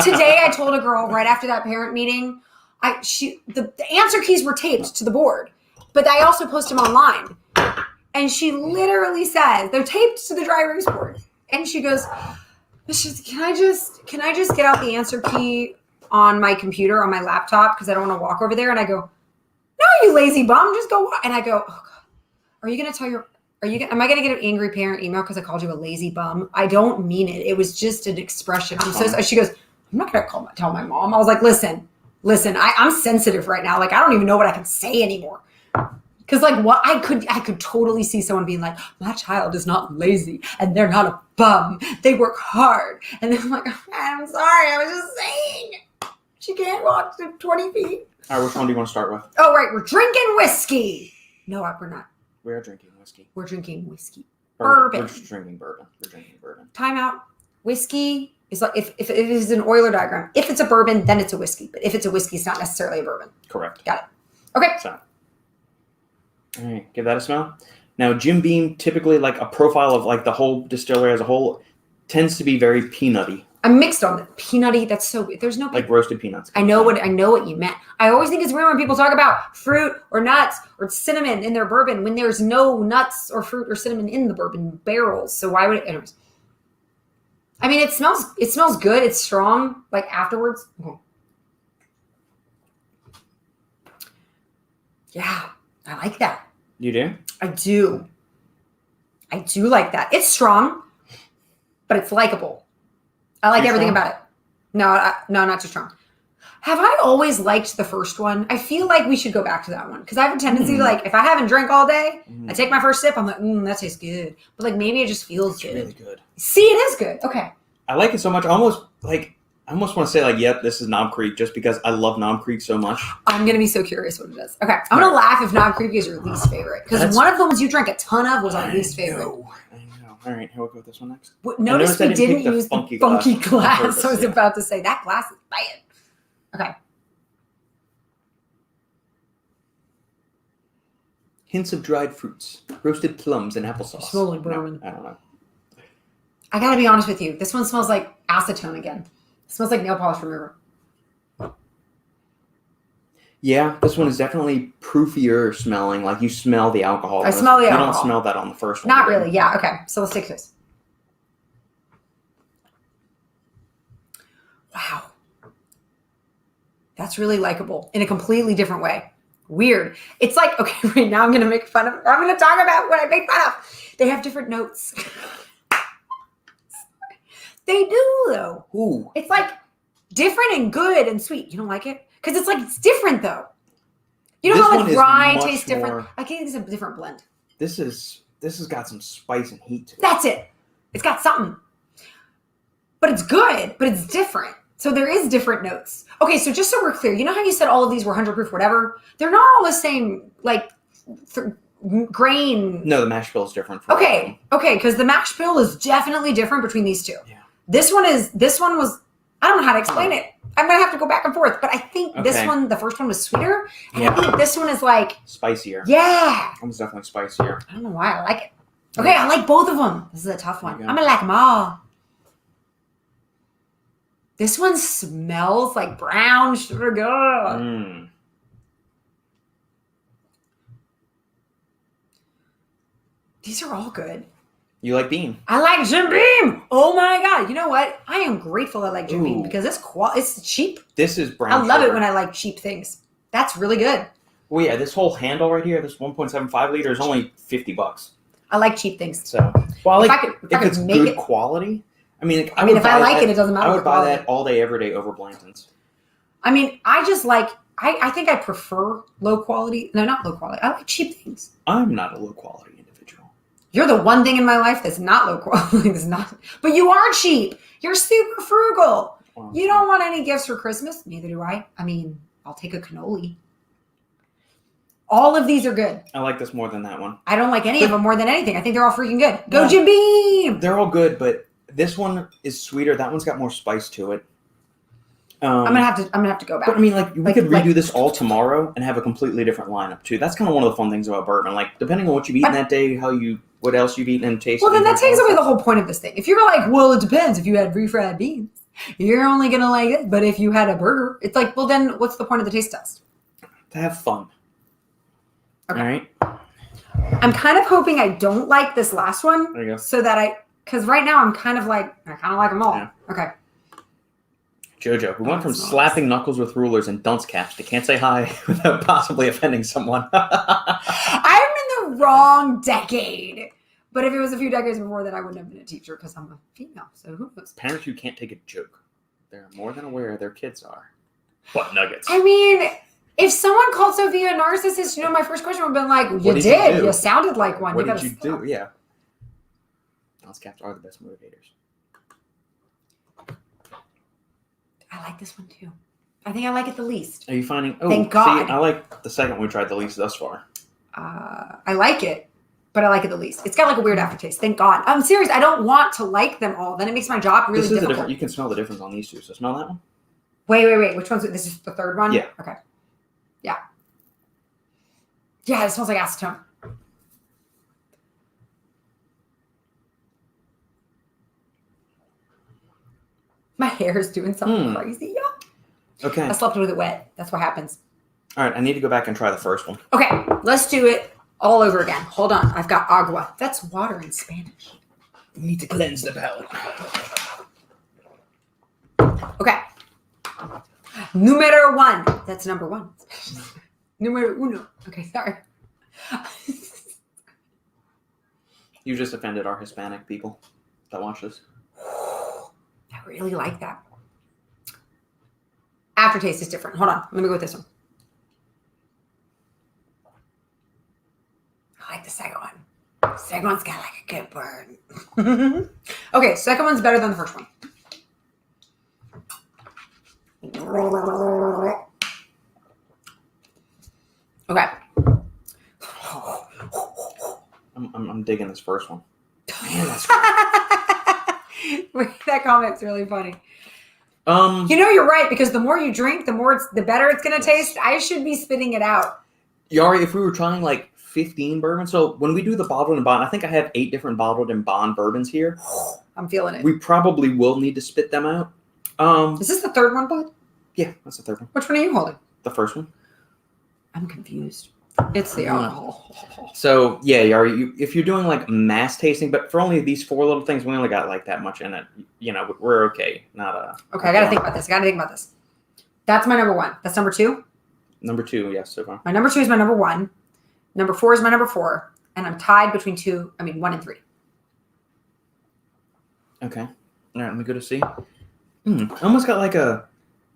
Today I told a girl right after that parent meeting, the answer keys were taped to the board, but I also post them online. And she literally says they're taped to the dry erase board. And she goes, can I just get out the answer key on my computer, on my laptop, because I don't want to walk over there? And I go, no, you lazy bum, just go. And I go, oh God, am I going to get an angry parent email because I called you a lazy bum? I don't mean it. It was just an expression. She goes, I'm not going to tell my mom. I was like, listen, I'm sensitive right now. Like, I don't even know what I can say anymore. Because what I could totally see someone being like, my child is not lazy and they're not a bum. They work hard. And then I'm like, I'm sorry. I was just saying. She can't walk to 20 feet. All right, which one do you want to start with? Oh, right. We're drinking whiskey. No, we're not. We are drinking whiskey. We're drinking whiskey. Bourbon. We're just drinking bourbon. We're drinking bourbon. Time out. Whiskey is like, if it is an Euler diagram, if it's a bourbon, then it's a whiskey. But if it's a whiskey, it's not necessarily a bourbon. Correct. Got it. Okay. So, all right, give that a smell. Now, Jim Beam, typically like a profile of like the whole distillery as a whole, tends to be very peanutty. I'm mixed on it. Peanutty, that's so weird. There's no like roasted peanuts. I know what you meant. I always think it's weird when people talk about fruit or nuts or cinnamon in their bourbon when there's no nuts or fruit or cinnamon in the bourbon barrels. So why would it? Anyways. I mean, it smells good. It's strong. Like afterwards. Okay. Yeah, I like that. You do? I do like that. It's strong, but it's likable. I like everything about it. No, not too strong. Have I always liked the first one? I feel like we should go back to that one because I have a tendency to like if I haven't drank all day, I take my first sip. I'm like, that tastes good, but like maybe it just feels good. Really good. See, it is good. Okay. I like it so much. I almost want to say like, yep, this is Knob Creek, just because I love Knob Creek so much. I'm gonna be so curious what it is. Okay, I'm gonna laugh if Knob Creek is your least favorite because one of the ones you drank a ton of was our least favorite. I know. All right, here we'll go with this one next. Notice we didn't use the funky glass. I was about to say that glass is bad. Okay. Hints of dried fruits, roasted plums, and applesauce. Smell like bourbon. No, I don't know. I gotta be honest with you. This one smells like acetone again. It smells like nail polish remover. Yeah, this one is definitely proofier smelling. Like you smell the alcohol. I smell the alcohol. You don't smell that on the first one. Not really. Yeah. Okay. So let's take this. Wow. That's really likable in a completely different way. Weird. It's like, okay, right now I'm going to make fun of, I'm going to talk about what I make fun of. They have different notes. They do though. Ooh. It's like different and good and sweet. You don't like it? Because it's like, it's different though. You know how like rye tastes different? I think it's a different blend. This has got some spice and heat to it. That's it. It's got something. But it's good, but it's different. So there is different notes. Okay, so just so we're clear, you know how you said all of these were 100 proof, whatever? They're not all the same, like, grain. No, the mash bill is different. Okay, because the mash bill is definitely different between these two. Yeah. This one was, I don't know how to explain it. I'm going to have to go back and forth, but I think this one, the first one was sweeter, and I think this one is like. Spicier. Yeah. It was definitely spicier. I don't know why I like it. Okay, I like both of them. This is a tough one. I'm going to like them all. This one smells like brown sugar. Mm. These are all good. You like Beam? I like Jim Beam. Oh my God. You know what? I am grateful I like Jim Beam because it's cheap. This is brown I love it when I like cheap things. That's really good. Well, yeah, this whole handle right here, this 1.75 liter is only $50. I like cheap things. So, well, like, if it's good quality. I mean, if I like it doesn't matter. I would buy that all day, every day over Blanton's. I mean, I just like, I think I prefer low quality. No, not low quality. I like cheap things. I'm not a low quality individual. You're the one thing in my life that's not low quality. That's not, but you are cheap. You're super frugal. Well, you don't want any gifts for Christmas. Neither do I. I mean, I'll take a cannoli. All of these are good. I like this more than that one. I don't like any of them more than anything. I think they're all freaking good. Go Jim Beam! They're all good, but this one is sweeter. That one's got more spice to it. I'm gonna have to go back. But I mean, like we could redo this all tomorrow and have a completely different lineup too. That's kind of one of the fun things about bourbon. Like depending on what you've eaten that day, what else you've eaten and tasted. Well, then that takes away the whole point of this thing. If you're like, well, it depends. If you had refried beans, you're only gonna like it. But if you had a burger, it's like, well, then what's the point of the taste test? To have fun. Okay. All right. I'm kind of hoping I don't like this last one. There you go. So that because right now I'm kind of like, I kind of like them all. Yeah. Okay. JoJo, who went from slapping knuckles with rulers and dunce caps to can't say hi without possibly offending someone. I'm in the wrong decade. But if it was a few decades before that, I wouldn't have been a teacher because I'm a female. So who knows? Parents who can't take a joke. They're more than aware their kids are. Butt nuggets. I mean, if someone called Sophia a narcissist, my first question would have been like, you did. You sounded like one. What did you do? Yeah. Dunce caps are the best motivators. I like this one too. I think I like it the least. Are you finding? Oh, thank God. See, I like the second one we tried the least thus far. I like it, but I like it the least. It's got like a weird aftertaste. Thank God. I'm serious. I don't want to like them all. Then it makes my job really difficult. You can smell the difference on these two. So smell that one. Wait. Which one's this? Is the third one? Yeah. Okay. Yeah. Yeah, it smells like acetone. My hair is doing something crazy. Yeah. Okay. I slept with it wet. That's what happens. All right. I need to go back and try the first one. Okay. Let's do it all over again. Hold on. I've got agua. That's water in Spanish. You need to cleanse the palate. Okay. Numero one. That's number one. Numero uno. Okay, sorry. You just offended our Hispanic people that watch this. I really like that. Aftertaste is different. Hold on. Let me go with this one. I like the second one. The second one's got like a good burn. Okay, second one's better than the first one. Okay. I'm digging this first one. Man, that's Wait, that comment's really funny. You know, you're right, because the more you drink, the better it's gonna taste. I should be spitting it out. Yari, if we were trying like 15 bourbons, so when we do the bottled and bond, I think I have 8 different bottled and bond bourbons here. I'm feeling it. We probably will need to spit them out. Is this the third one, bud? Yeah, that's the third one. Which one are you holding? The first one. I'm confused. It's the alcohol. So yeah, Yari, if you're doing like mass tasting, but for only these 4 little things, we only got like that much in it. You know, we're okay. Okay, I gotta think about this. That's my number 1. That's number 2. Number 2, yes, so far. My number 2 is my number 1. Number 4 is my number 4, and I'm tied between 1 and 3. Okay. All right, let me go to C. Almost got like a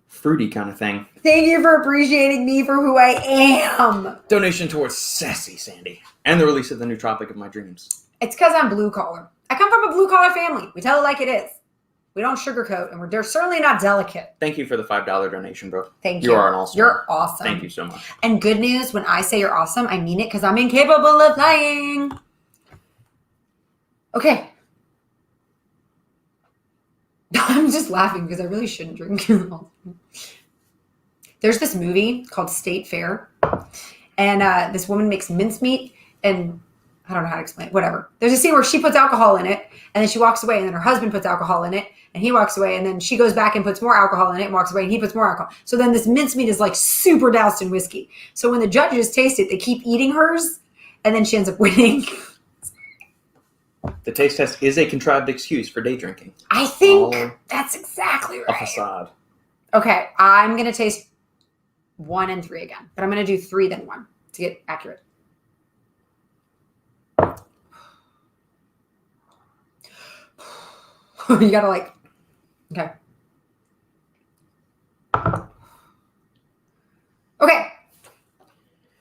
fruity kind of thing. Thank you for appreciating me for who I am. Donation towards Sassy Sandy and the release of the new Tropic of My Dreams. It's because I'm blue collar. I come from a blue collar family. We tell it like it is. We don't sugarcoat, and they're certainly not delicate. Thank you for the $5 donation, bro. Thank you. You are an all-star. You're awesome. Thank you so much. And good news, when I say you're awesome, I mean it because I'm incapable of lying. Okay. I'm just laughing because I really shouldn't drink. There's this movie called State Fair, and this woman makes mincemeat, and I don't know how to explain it. Whatever. There's a scene where she puts alcohol in it, and then she walks away, and then her husband puts alcohol in it, and he walks away, and then she goes back and puts more alcohol in it and walks away, and he puts more alcohol. So then this mincemeat is like super doused in whiskey. So when the judges taste it, they keep eating hers, and then she ends up winning. The taste test is a contrived excuse for day drinking. I think that's exactly right. A facade. Okay, I'm going to taste 1 and 3 again, but I'm going to do 3 then 1 to get accurate. You got to okay. Okay.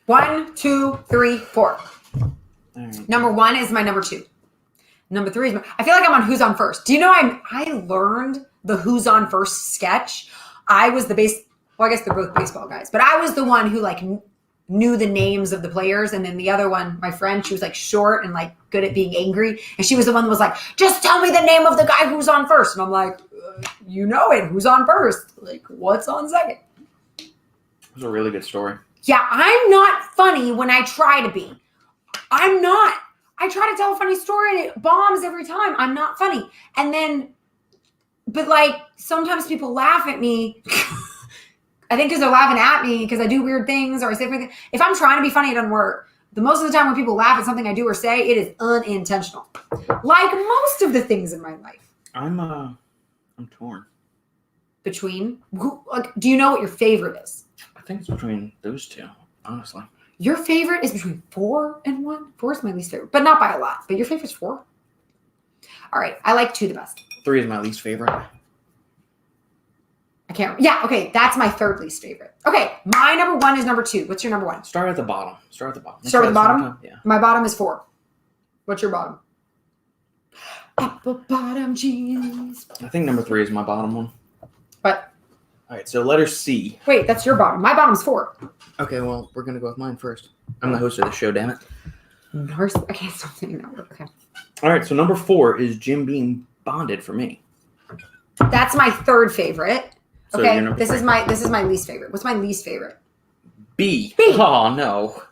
1, 2, 3, 4. All right. Number 1 is my number 2. Number 3 is I feel like I'm on Who's on First. Do you know I learned the Who's on First sketch. I was I guess they're both baseball guys, but I was the one who knew the names of the players. And then the other one, my friend, she was short and good at being angry. And she was the one that was just tell me the name of the guy who's on first. And I'm like, you know it. Who's on first? What's on second? It was a really good story. Yeah, I'm not funny when I try to be. I'm not. I try to tell a funny story and it bombs every time. I'm not funny. And then, but sometimes people laugh at me. I think because they're laughing at me because I do weird things or I say weird things. If I'm trying to be funny, it doesn't work. Most of the time when people laugh at something I do or say, it is unintentional. Like most of the things in my life. I'm torn. Between? Do you know what your favorite is? I think it's between those two, honestly. Your favorite is between 4 and 1? 4 is my least favorite, but not by a lot. But your favorite's 4? All right. I like 2 the best. 3 is my least favorite. I can't. Yeah. Okay. That's my 3rd least favorite. Okay. My number 1 is number 2. What's your number 1? Start at the bottom. Start at the bottom? Yeah. My bottom is 4. What's your bottom? Apple bottom jeans. I think number 3 is my bottom one. But. All right. So letter C. Wait, that's your bottom. My bottom's 4. Okay. Well, we're going to go with mine first. I'm the host of the show, damn it. I can't stop saying that word. Okay. All right. So number 4 is Jim Beam Bonded for me. That's my 3rd favorite. So okay. this is my least favorite. What's my least favorite? B. B. Oh, no.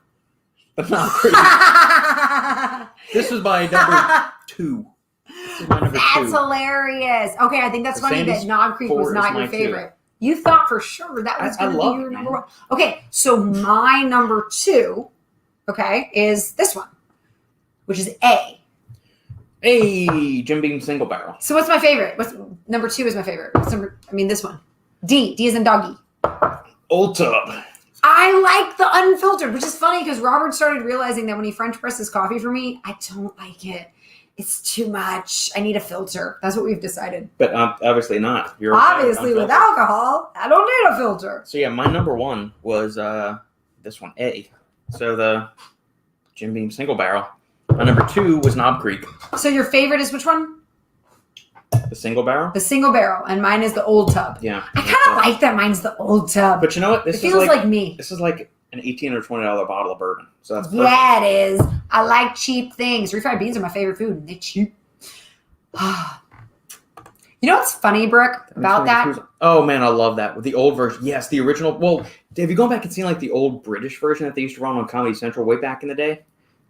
But not pretty. This is my number 2. This is my number 2. That's hilarious. Okay, I think that's So funny Sandy's that Nog Creek was 4 not is your my 2. favorite. You thought for sure that was I going to love be your it, number man. 1. Okay, so my number 2, okay, is this one, which is A. Hey, Jim Beam Single Barrel. So what's my favorite? Number 2 is my favorite. This one. D. D is in doggy. Old Tub. I like the unfiltered, which is funny because Robert started realizing that when he French presses coffee for me, I don't like it. It's too much. I need a filter. That's what we've decided. But obviously not. You're Obviously, with alcohol, I don't need a filter. So yeah, my number one was this one, A. So the Jim Beam Single Barrel. My number two was Knob Creek. So your favorite is which one? The Single Barrel? The Single Barrel, and mine is the Old Tub. Yeah. I kind of like that mine's the Old Tub. But you know what? It feels like me. This is like an $18 or $20 bottle of bourbon. So that's perfect. Yeah, it is. I like cheap things. Refried beans are my favorite food, and they're cheap. You know what's funny, Brooke, about that? Oh, man, I love that. The old version. Yes, the original. Well, have you gone back and seen like the old British version that they used to run on Comedy Central way back in the day?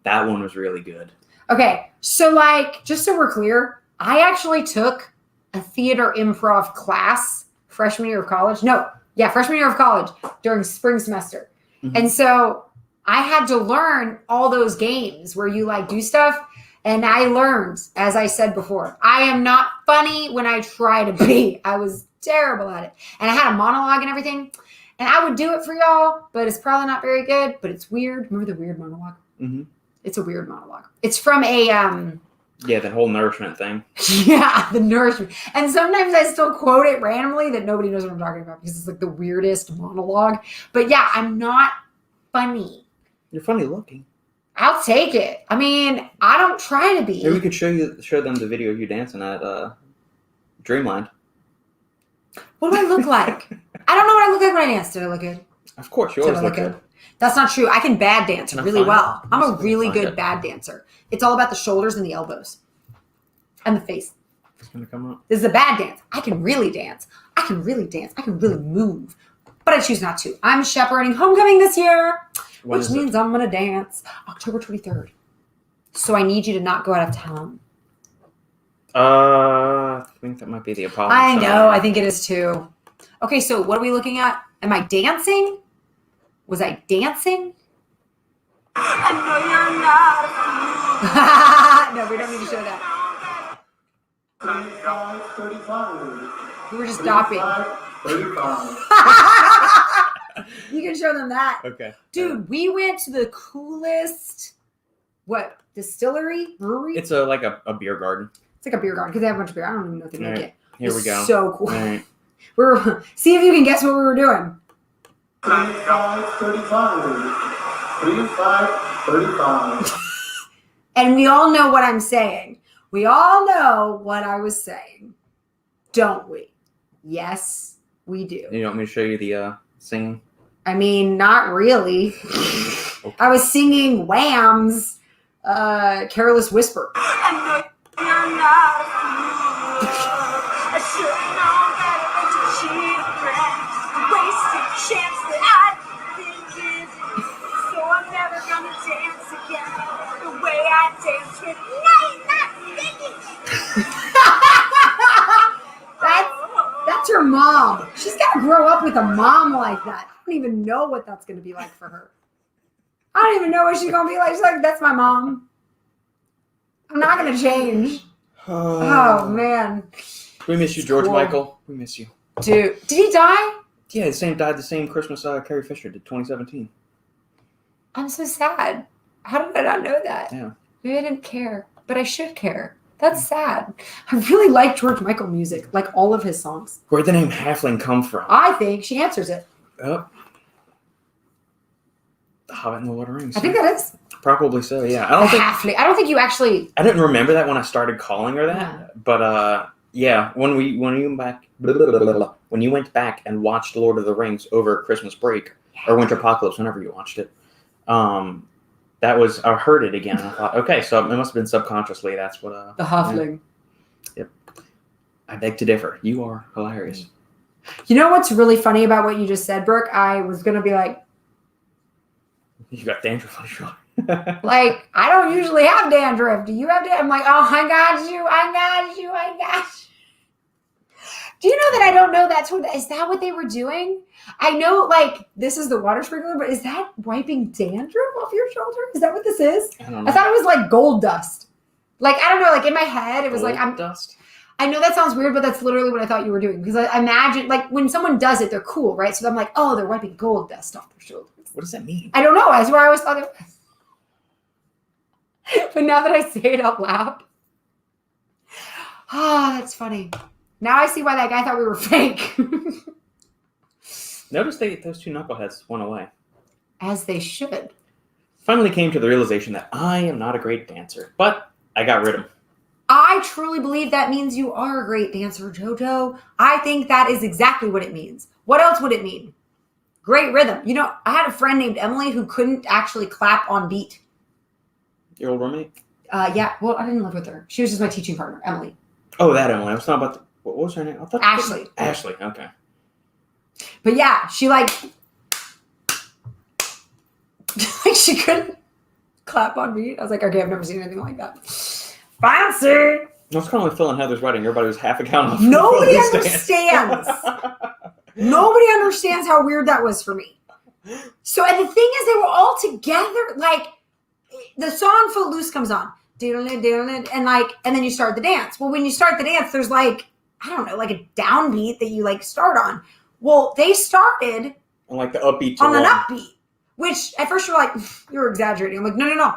That one was really good. Okay, so like, just so we're clear, I actually took a theater improv class freshman year of college. Freshman year of college during spring semester. Mm-hmm. And so I had to learn all those games where you like do stuff. And I learned, as I said before, I am not funny when I try to be. I was terrible at it. And I had a monologue and everything. And I would do it for y'all, but it's probably not very good. But it's weird. Remember the weird monologue? Mm-hmm. It's a weird monologue. It's from a... Yeah, that whole nourishment thing. Yeah, the nourishment. And sometimes I still quote it randomly that nobody knows what I'm talking about because it's like the weirdest monologue. But yeah, I'm not funny. You're funny looking. I'll take it. I mean, I don't try to be. Maybe we could show them the video of you dancing at Dreamland. What do I look like? I don't know what I look like when I dance. Did I look good? Of course, you always look good. That's not true. I can bad dance really well. I'm a really good bad dancer. It's all about the shoulders and the elbows. And the face. It's going to come up. This is a bad dance. I can really dance. I can really move. But I choose not to. I'm chaperoning homecoming this year, which means I'm going to dance October 23rd. So I need you to not go out of town. I think that might be the Apollo. I know. I think it is too. Okay, so what are we looking at? Am I dancing? Was I dancing? I know you're not. No, we don't need to show that. 35. We were just stopping. 35. You can show them that. Okay. Dude, we went to the coolest, distillery? Brewery? It's like a beer garden. It's like a beer garden because they have a bunch of beer. I don't even know if they make it. Here we go. So cool. All right. See if you can guess what we were doing. 35, 35. And we all know what I'm saying. We all know what I was saying. Don't we? Yes, we do. You want me to show you the singing? I mean, not really. Okay. I was singing Wham's Careless Whisper. I know you're not a fool. I should have known better than to cheat a friend. Wasted a chance that I didn't give. So I'm never gonna dance again the way I danced with That's her mom. She's got to grow up with a mom like that. I don't even know what that's going to be like for her. I don't even know what she's going to be like. She's like, that's my mom. I'm not going to change. Oh, man. We miss you, George Michael. We miss you. Dude, did he die? Yeah, died the same Christmas Carrie Fisher did, 2017. I'm so sad. How did I not know that? Yeah. Maybe I didn't care, but I should care. That's sad. I really like George Michael music, like all of his songs. Where'd the name Halfling come from? I think she answers it. Oh. The Hobbit and the Lord of the Rings. I think that is. Probably so, yeah. Halfling. I don't think you actually... I didn't remember that when I started calling her that. Yeah. But, yeah, when you went back and watched Lord of the Rings over Christmas break, or Winter Apocalypse, whenever you watched it, I heard it again. I thought, okay, so it must have been subconsciously. That's what. The Halfling. Yeah. Yep. I beg to differ. You are hilarious. You know what's really funny about what you just said, Brooke? I was going to be like. You got dandruff on your shoulder. Like, I don't usually have dandruff. Do you have dandruff? I'm like, oh, I got you. Do you know that I don't know is that what they were doing? I know, like, this is the water sprinkler, but is that wiping dandruff off your shoulder? Is that what this is? I don't know. I thought it was like gold dust. Like, I don't know, like in my head, it was gold like, I'm dust? I know that sounds weird, but that's literally what I thought you were doing. Because I imagine, like, when someone does it, they're cool, right? So I'm like, oh, they're wiping gold dust off their shoulders. What does that mean? I don't know. That's what I always thought it was. But now that I say it out loud, Ah, that's funny. Now I see why that guy thought we were fake. Notice those two knuckleheads went away. As they should. Finally came to the realization that I am not a great dancer, but I got rid of them. I truly believe that means you are a great dancer, JoJo. I think that is exactly what it means. What else would it mean? Great rhythm. You know, I had a friend named Emily who couldn't actually clap on beat. Your old roommate? Yeah, well, I didn't live with her. She was just my teaching partner, Emily. Oh, that Emily. I was talking about what was her name? I thought Ashley. Ashley, okay. But yeah, she like she couldn't clap on beat. I was like, okay, I've never seen anything like that. Fancy. It was kind of like Phil and Heather's wedding. Everybody was half a count off. Nobody understands. Nobody understands how weird that was for me. So, and the thing is, they were all together. Like, the song Footloose comes on. And like, and then you start the dance. Well, when you start the dance, there's like, I don't know, like a downbeat that you like start on. Well, they started on like the upbeat on an upbeat, which at first you're like, you're exaggerating. I'm like, no.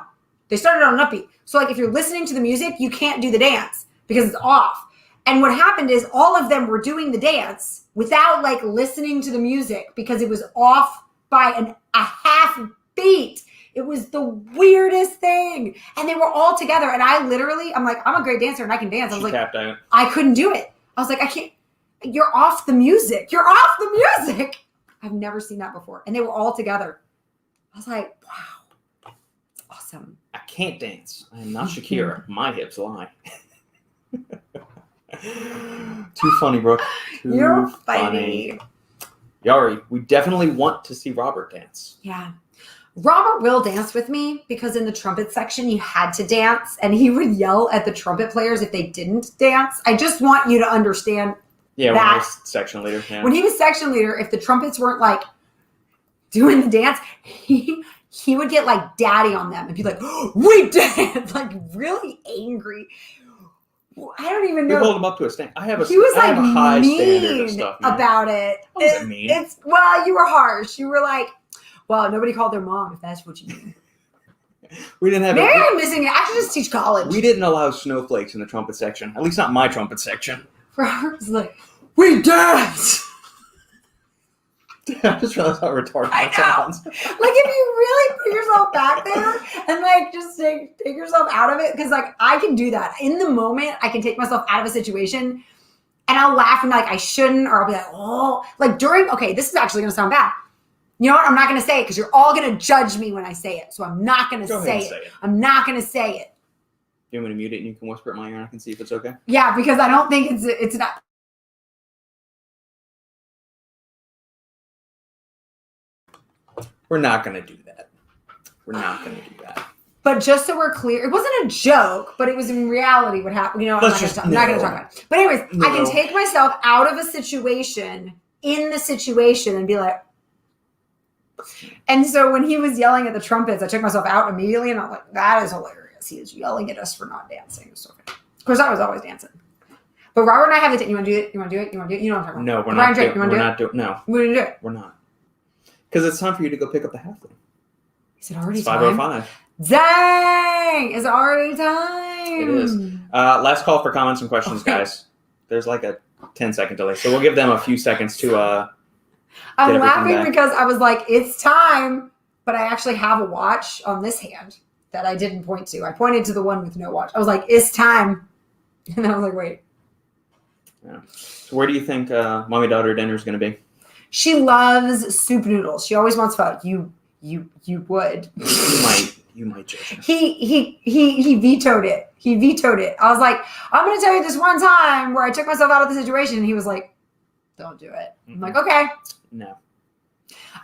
They started on an upbeat. So like if you're listening to the music, you can't do the dance because it's off. And what happened is all of them were doing the dance without like listening to the music because it was off by a half beat. It was the weirdest thing. And they were all together. And I'm like, I'm a great dancer and I can dance. I was like, tapped out. I couldn't do it. I was like, I can't. You're off the music. You're off the music. I've never seen that before. And they were all together. I was like, wow. Awesome. I can't dance. I am not Shakira. My hips lie. Too funny, Brooke. You're funny. Yari, we definitely want to see Robert dance. Yeah. Robert will dance with me because in the trumpet section you had to dance and he would yell at the trumpet players if they didn't dance. I just want you to understand. Yeah, when I was section leader. Yeah. When he was section leader, if the trumpets weren't like doing the dance, he would get like daddy on them and be like, oh, we dance, like really angry. I don't even know. We hold him up to a standard. He was like a high mean standard of stuff, man. about it. What was it mean? Well, you were harsh. You were like, well, nobody called their mom, if that's what you mean. We didn't have. Maybe I'm missing it. I should just teach college. We didn't allow snowflakes in the trumpet section. At least not my trumpet section. Robert's like, we dance. I just realized how retarded that sounds. Like if you really put yourself back there and like just take yourself out of it, because like I can do that in the moment. I can take myself out of a situation and I'll laugh and be like I shouldn't, or I'll be like, oh, like during. Okay, this is actually gonna sound bad. You know what? I'm not gonna say it because you're all gonna judge me when I say it. So I'm not gonna say it. I'm not gonna say it. You want me to mute it and you can whisper at my ear and I can see if it's okay? Yeah, because I don't think it's not. We're not going to do that. We're not going to do that. But just so we're clear, it wasn't a joke, but it was in reality what happened. You know, I'm not going to talk about it. But anyways, I can take myself out of a situation, in the situation, and be like, and so when he was yelling at the trumpets, I took myself out immediately, and I was like, that is hilarious. He is yelling at us for not dancing. It's so good. Of course, I was always dancing. But Robert and I have the you want to do it? You want to do it? You want to do it? You know what I'm talking about. No, we're not. Drake, you want to do it? No. We're going to do it. We're not. Because it's time for you to go pick up the halftime. Is it already it's time? 5:05. Dang! It's already time. It is. Last call for comments and questions, guys. There's like a 10-second delay, so we'll give them a few seconds to I'm laughing because I was like, it's time, but I actually have a watch on this hand that I didn't point to. I pointed to the one with no watch. I was like, it's time. And then I was like, wait. Yeah. So where do you think mommy daughter dinner is going to be? She loves soup noodles. She always wants pho. You would. You might judge her. He vetoed it. He vetoed it. I was like, I'm going to tell you this one time where I took myself out of the situation. And he was like, don't do it. I'm like, okay. No.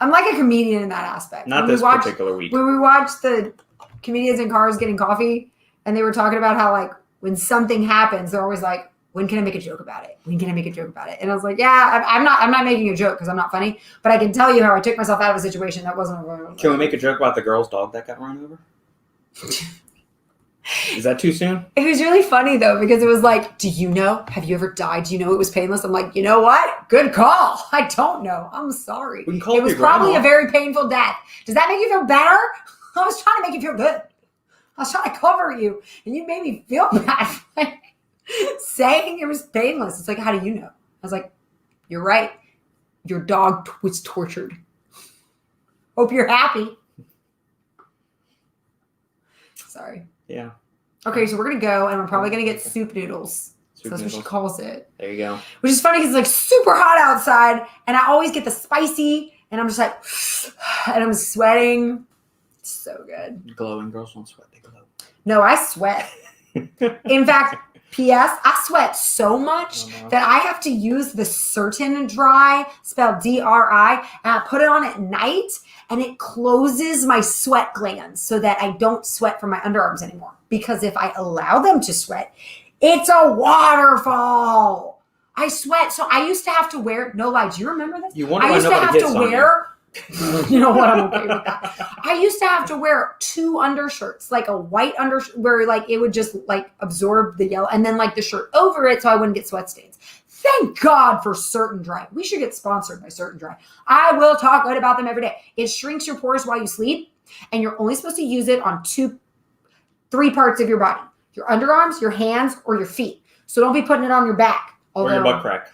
I'm like a comedian in that aspect. Not this particular week. When we watched the comedians in cars getting coffee, and they were talking about how like when something happens, they're always like, when can I make a joke about it? When can I make a joke about it? And I was like, yeah, I'm not making a joke because I'm not funny, but I can tell you how I took myself out of a situation that wasn't a. Can we make a joke about the girl's dog that got run over? Is that too soon? It was really funny though, because it was like, do you know? Have you ever died? Do you know it was painless? I'm like, you know what? Good call. I don't know. I'm sorry. We can call it was probably a very painful death. Does that make you feel better? I was trying to make you feel good. I was trying to cover you, and you made me feel bad. saying it was painless. It's like, how do you know? I was like, you're right. Your dog was tortured. Hope you're happy. Sorry. Yeah. Okay, so we're going to go, and we're probably going to get soup noodles. Soup That's what she noodles. calls it. There you go. Which is funny because it's like super hot outside, and I always get the spicy, and I'm just like, and I'm sweating. It's so good. Glowing girls don't sweat, they glow. No, I sweat. In fact, P.S., I sweat so much that I have to use the Certain Dry, spelled D-R-I, and I put it on at night, and it closes my sweat glands so that I don't sweat from my underarms anymore. Because if I allow them to sweat, it's a waterfall. I sweat. So I used to have to wear, no lie, do you remember this? You wonder I why used to nobody have hits to on wear, you know what, I'm okay with that. I used to have to wear 2 undershirts, like a white undershirt where like it would just like absorb the yellow, and then like the shirt over it so I wouldn't get sweat stains. Thank God for Certain Dry. We should get sponsored by Certain Dry. I will talk good about them every day. It shrinks your pores while you sleep, and you're only supposed to use it on 3 parts of your body: your underarms, your hands, or your feet. So don't be putting it on your back. Or your butt crack.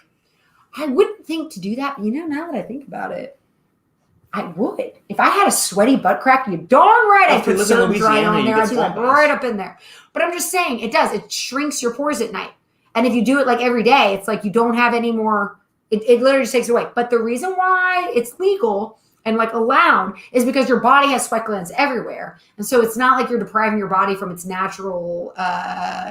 I wouldn't think to do that, but now that I think about it, I would. If I had a sweaty butt crack, you darn right I'd put Certain Dry on there. I'd be like right up in there. But I'm just saying, it does. It shrinks your pores at night. And if you do it like every day, it's like you don't have any more. It literally just takes it away. But the reason why it's legal and like allowed is because your body has sweat glands everywhere. And so it's not like you're depriving your body from its natural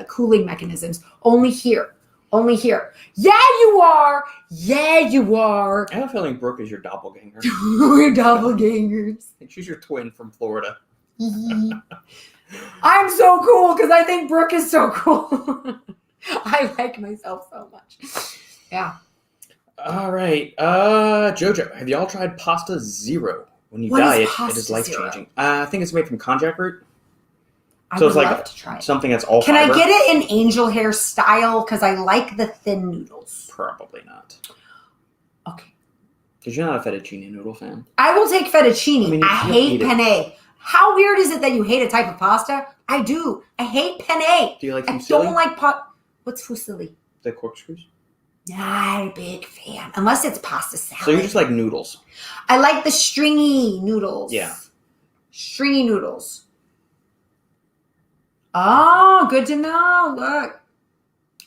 cooling mechanisms. Only here. Only here. Yeah, you are. Yeah, you are. I have a feeling Brooke is your doppelganger. We're doppelgangers. She's your twin from Florida. I'm so cool because I think Brooke is so cool. I like myself so much. Yeah. All right. Jojo, have y'all tried Pasta Zero? When you diet, it Pasta is life-changing. Zero? I think it's made from konjac root. I So would it's like love to try it. something that's all Can fiber. I get it in angel hair style? Because I like the thin noodles. Probably not. Okay. Because you're not a fettuccine noodle fan. I will take fettuccine. I mean, I you'll hate eat it. penne. How weird is it that you hate a type of pasta? I do. I hate penne. Do you like I fusilli? don't like What's fusilli? The corkscrews? Not a big fan. Unless it's pasta salad. So you just like noodles. I like the stringy noodles. Yeah. Stringy noodles. Oh, good to know. Look.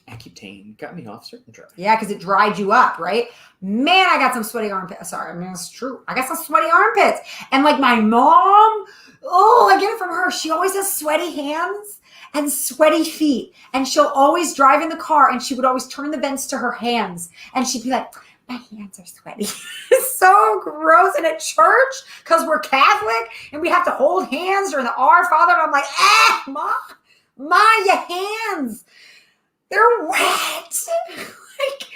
Accutane got me off Certain Dry. Yeah, because it dried you up, right? Man, I got some sweaty armpits. Sorry, I mean, it's true. I got some sweaty armpits. And like my mom, I get it from her. She always has sweaty hands and sweaty feet. And she'll always drive in the car and she would always turn the vents to her hands. And she'd be like, my hands are sweaty. It's so gross. And at church, because we're Catholic and we have to hold hands during the Our Father. And I'm like, Ma, your hands. They're wet. Like,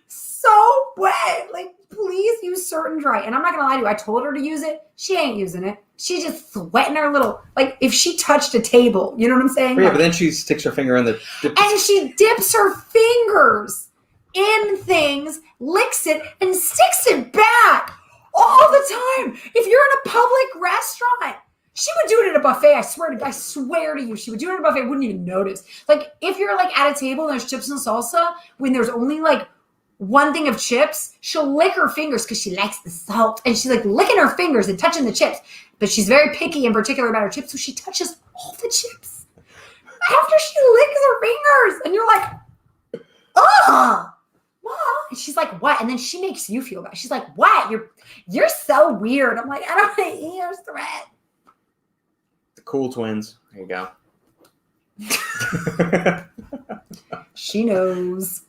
so wet. Like, please use Certain Dry. And I'm not going to lie to you. I told her to use it. She ain't using it. She's just sweating her little, like, if she touched a table, you know what I'm saying? Yeah, Like, but then she sticks her finger in the... and she dips her fingers in things, licks it, and sticks it back all the time. If you're in a public restaurant, she would do it at a buffet. I swear to you, she would do it at a buffet. I wouldn't even notice. Like, if you're like at a table and there's chips and salsa, when there's only like one thing of chips, she'll lick her fingers because she likes the salt. And she's like licking her fingers and touching the chips. But she's very picky in particular about her chips, so she touches all the chips after she licks her fingers. And you're like, Mom. And she's like, what? And then she makes you feel bad. She's like, what? You're so weird. I'm like, I don't want to eat your threat. The cool twins. There you go. She knows.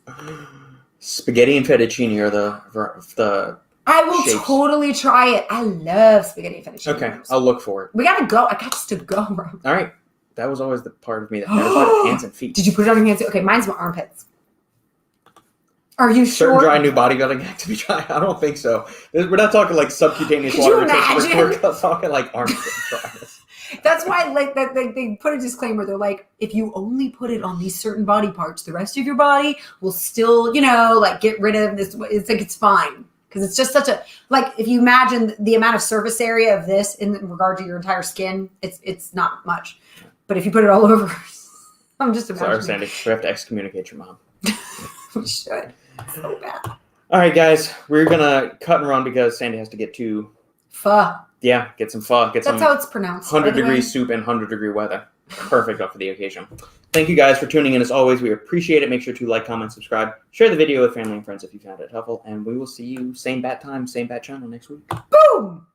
Spaghetti and fettuccine are the I will shapes. totally try it. I love spaghetti and fettuccine. Okay, noodles. I'll look for it. We gotta go. I got to go, bro. All right. That was always the part of me that never put hands and feet. Did you put it on your hands? Okay, mine's my armpits. Are you Certain sure? Dry new bodybuilding activity. I don't think so. We're not talking like subcutaneous Could you water retention. imagine? We're talking like armpit dryness. That's why, like, that they put a disclaimer. They're like, if you only put it on these certain body parts, the rest of your body will still, like, get rid of this. It's like, it's fine. Because it's just such a, like, if you imagine the amount of surface area of this in regard to your entire skin, it's not much. But if you put it all over, I'm just Sorry, imagining. Sandy. We have to excommunicate your mom. We should. So bad. All right, guys. We're going to cut and run because Sandy has to get to, Pho. get some pho. Get That's some how it's pronounced. by the 100-degree way. soup and 100-degree weather. Perfect for the occasion. Thank you guys for tuning in. As always, we appreciate it. Make sure to like, comment, subscribe. Share the video with family and friends if you found it helpful. And we will see you same bat time, same bat channel next week. Boom.